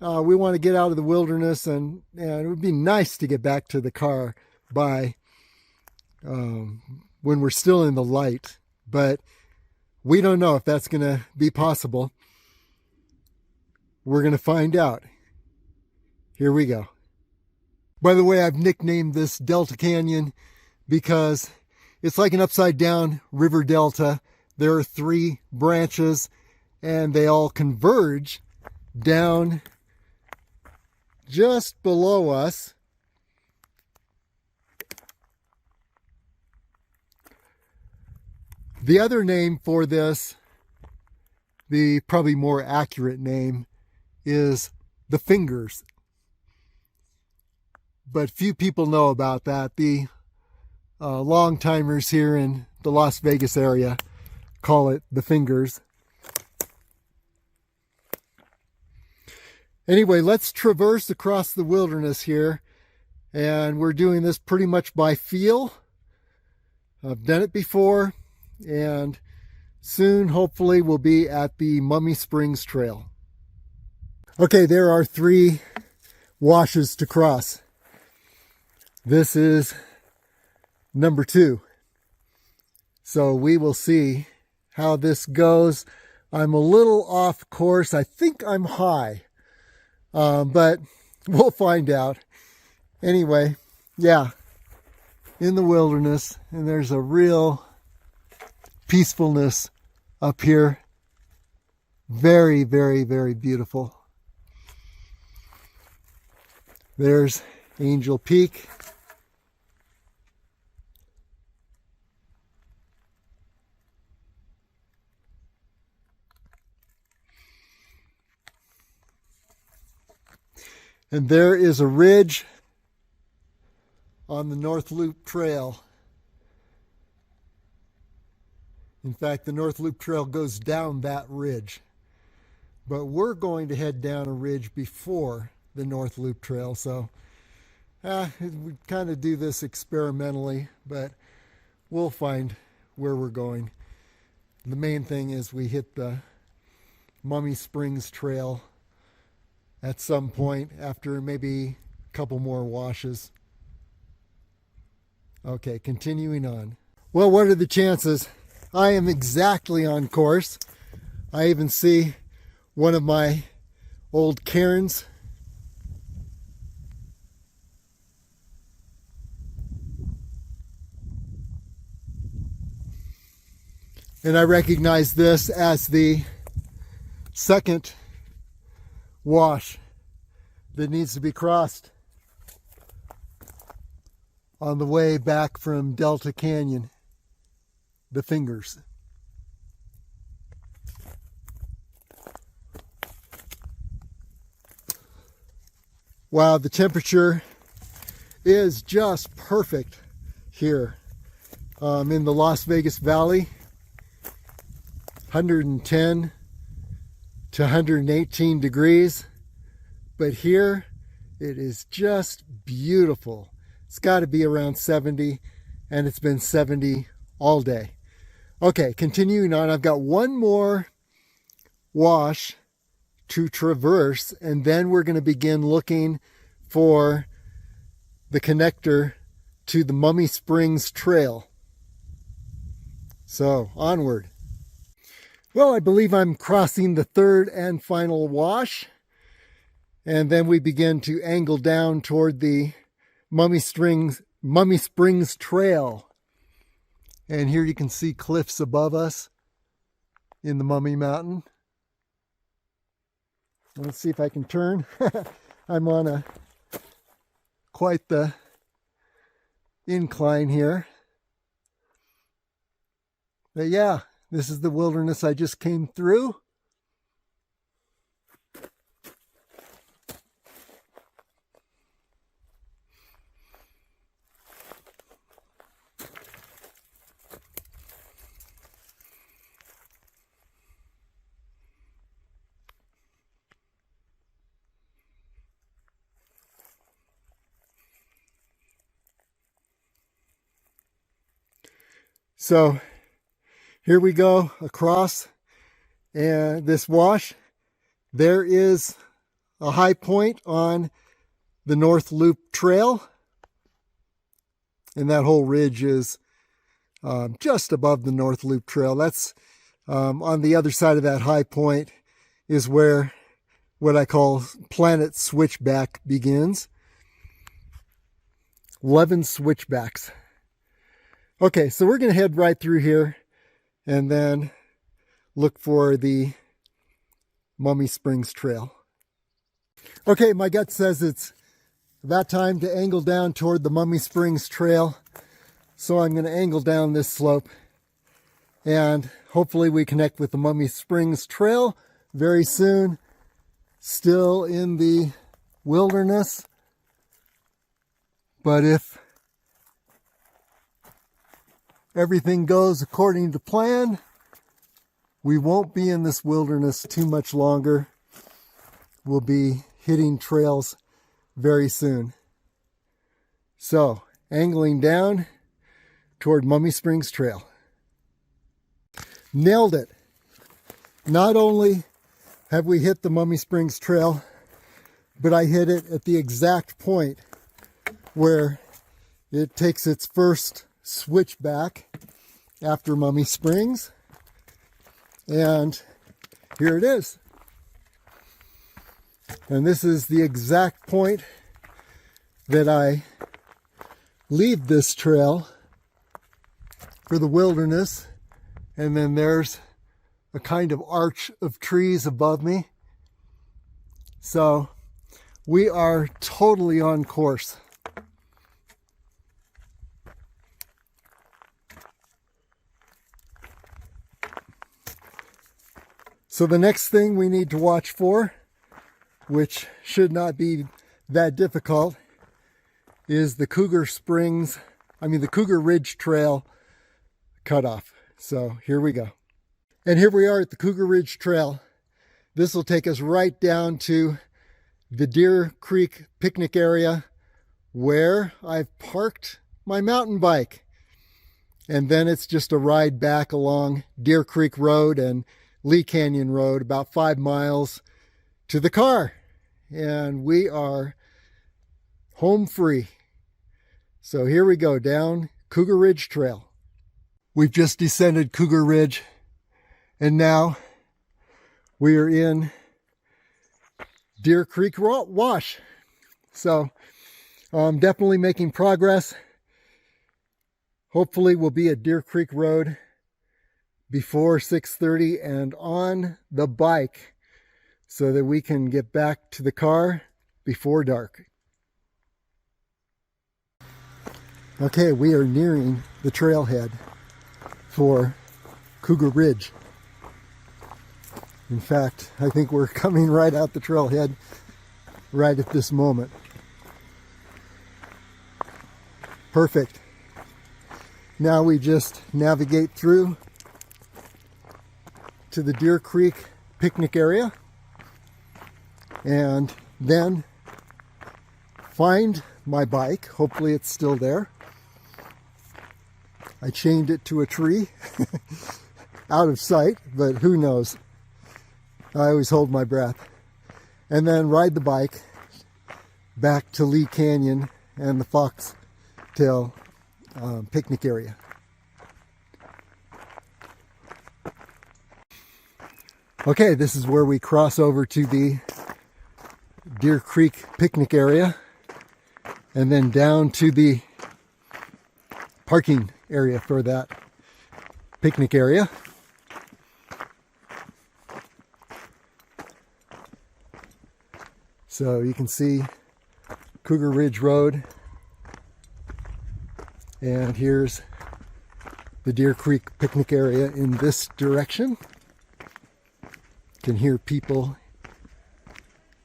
we want to get out of the wilderness, and it would be nice to get back to the car by when we're still in the light, but we don't know if that's going to be possible. We're going to find out. Here we go. By the way, I've nicknamed this Delta Canyon because it's like an upside down river delta. There are 3 branches and they all converge down just below us. The other name for this, the probably more accurate name, is the Fingers. But few people know about that. The long-timers here in the Las Vegas area call it the Fingers. Anyway, let's traverse across the wilderness here. And we're doing this pretty much by feel. I've done it before. And soon, hopefully, we'll be at the Mummy Springs Trail. Okay, there are 3 washes to cross. This is number 2. So we will see how this goes. I'm a little off course. I think I'm high. But we'll find out. Anyway, yeah, in the wilderness, and there's a real peacefulness up here. Very, very, very beautiful. There's Angel Peak. And there is a ridge on the North Loop Trail. In fact, the North Loop Trail goes down that ridge. but we're going to head down a ridge before the North Loop Trail. So we kind of do this experimentally, but we'll find where we're going. The main thing is we hit the Mummy Springs Trail at some point after maybe a couple more washes. Okay, continuing on. Well, what are the chances? I am exactly on course. I even see one of my old cairns. And I recognize this as the second wash that needs to be crossed on the way back from Delta Canyon, the Fingers. Wow, the temperature is just perfect here in the Las Vegas Valley. 110 to 118 degrees, but here it is just beautiful. It's got to be around 70, and it's been 70 all day. Okay, continuing on, I've got one more wash to traverse, and then we're going to begin looking for the connector to the Mummy Springs Trail. So, onward. Well, I believe I'm crossing the third and final wash, and then we begin to angle down toward the Mummy Springs Trail. And here you can see cliffs above us in the Mummy Mountain. Let's see if I can turn. I'm on quite the incline here. But yeah, this is the wilderness I just came through. So here we go across and this wash. There is a high point on the North Loop Trail, and that whole ridge is just above the North Loop Trail. That's on the other side of that high point is where what I call Planet Switchback begins. 11 switchbacks. Okay, so we're going to head right through here and then look for the Mummy Springs Trail. Okay, my gut says it's about time to angle down toward the Mummy Springs Trail. So I'm going to angle down this slope, and hopefully we connect with the Mummy Springs Trail very soon. Still in the wilderness, but if everything goes according to plan, we won't be in this wilderness too much longer. We'll be hitting trails very soon. So, angling down toward Mummy Springs Trail. Nailed it. Not only have we hit the Mummy Springs Trail, but I hit it at the exact point where it takes its first switchback after Mummy Springs, and here it is. And this is the exact point that I leave this trail for the wilderness, and then there's a kind of arch of trees above me. So we are totally on course. So the next thing we need to watch for, which should not be that difficult, is the Cougar Ridge Trail cutoff. So here we go. And here we are at the Cougar Ridge Trail. This will take us right down to the Deer Creek picnic area where I've parked my mountain bike. And then it's just a ride back along Deer Creek Road and Lee Canyon Road, about 5 miles to the car. And we are home free. So here we go down Cougar Ridge Trail. We've just descended Cougar Ridge, and now we are in Deer Creek Wash. So I'm definitely making progress. Hopefully we'll be at Deer Creek Road before 6:30 and on the bike so that we can get back to the car before dark. Okay, we are nearing the trailhead for Cougar Ridge. In fact, I think we're coming right out the trailhead right at this moment. Perfect. Now we just navigate through to the Deer Creek picnic area and then find my bike. Hopefully it's still there. I chained it to a tree out of sight, but who knows? I always hold my breath. And then ride the bike back to Lee Canyon and the Foxtail picnic area. Okay, this is where we cross over to the Deer Creek picnic area and then down to the parking area for that picnic area. So you can see Cougar Ridge Road, and here's the Deer Creek picnic area in this direction. You can hear people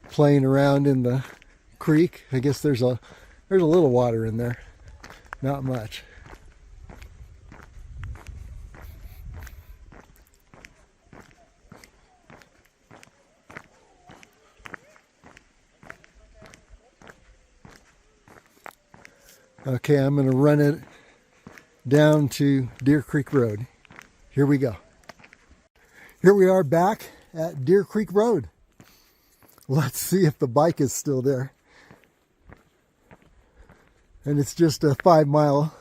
playing around in the creek. I guess there's a little water in there, not much. Okay, I'm going to run it down to Deer Creek Road. Here we go. Here we are back at Deer Creek Road. Let's see if the bike is still there. And it's just a 5-mile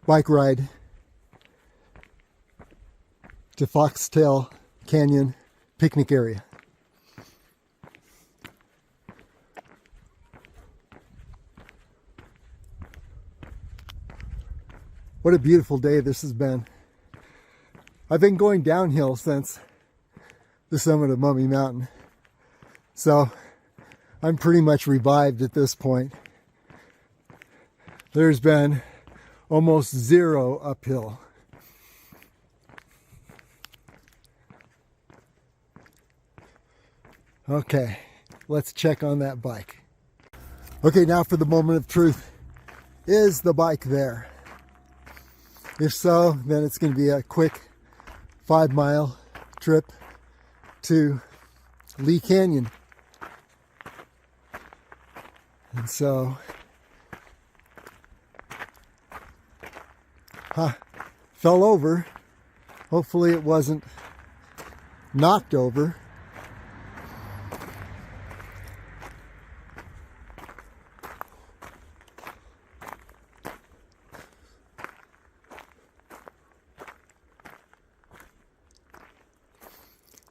bike ride to Foxtail Canyon picnic area. What a beautiful day this has been. I've been going downhill since the summit of Mummy Mountain. So I'm pretty much revived at this point. There's been almost 0 uphill. Okay, let's check on that bike. Okay, now for the moment of truth. Is the bike there? If so, then it's going to be a quick 5-mile trip to Lee Canyon. And so, fell over. Hopefully it wasn't knocked over.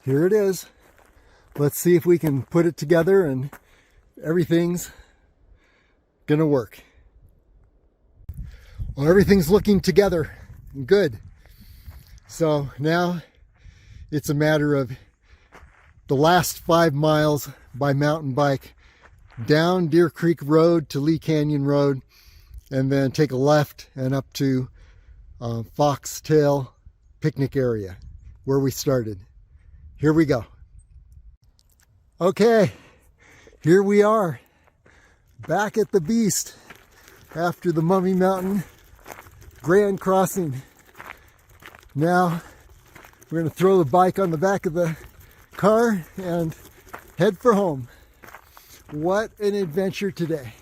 Here it is. Let's see if we can put it together and everything's gonna work. Well, everything's looking together and good. So now it's a matter of the last 5 miles by mountain bike down Deer Creek Road to Lee Canyon Road, and then take a left and up to Foxtail Picnic area where we started. Here we go. Okay, here we are, back at the beast after the Mummy Mountain Grand Crossing. Now we're going to throw the bike on the back of the car and head for home. What an adventure today.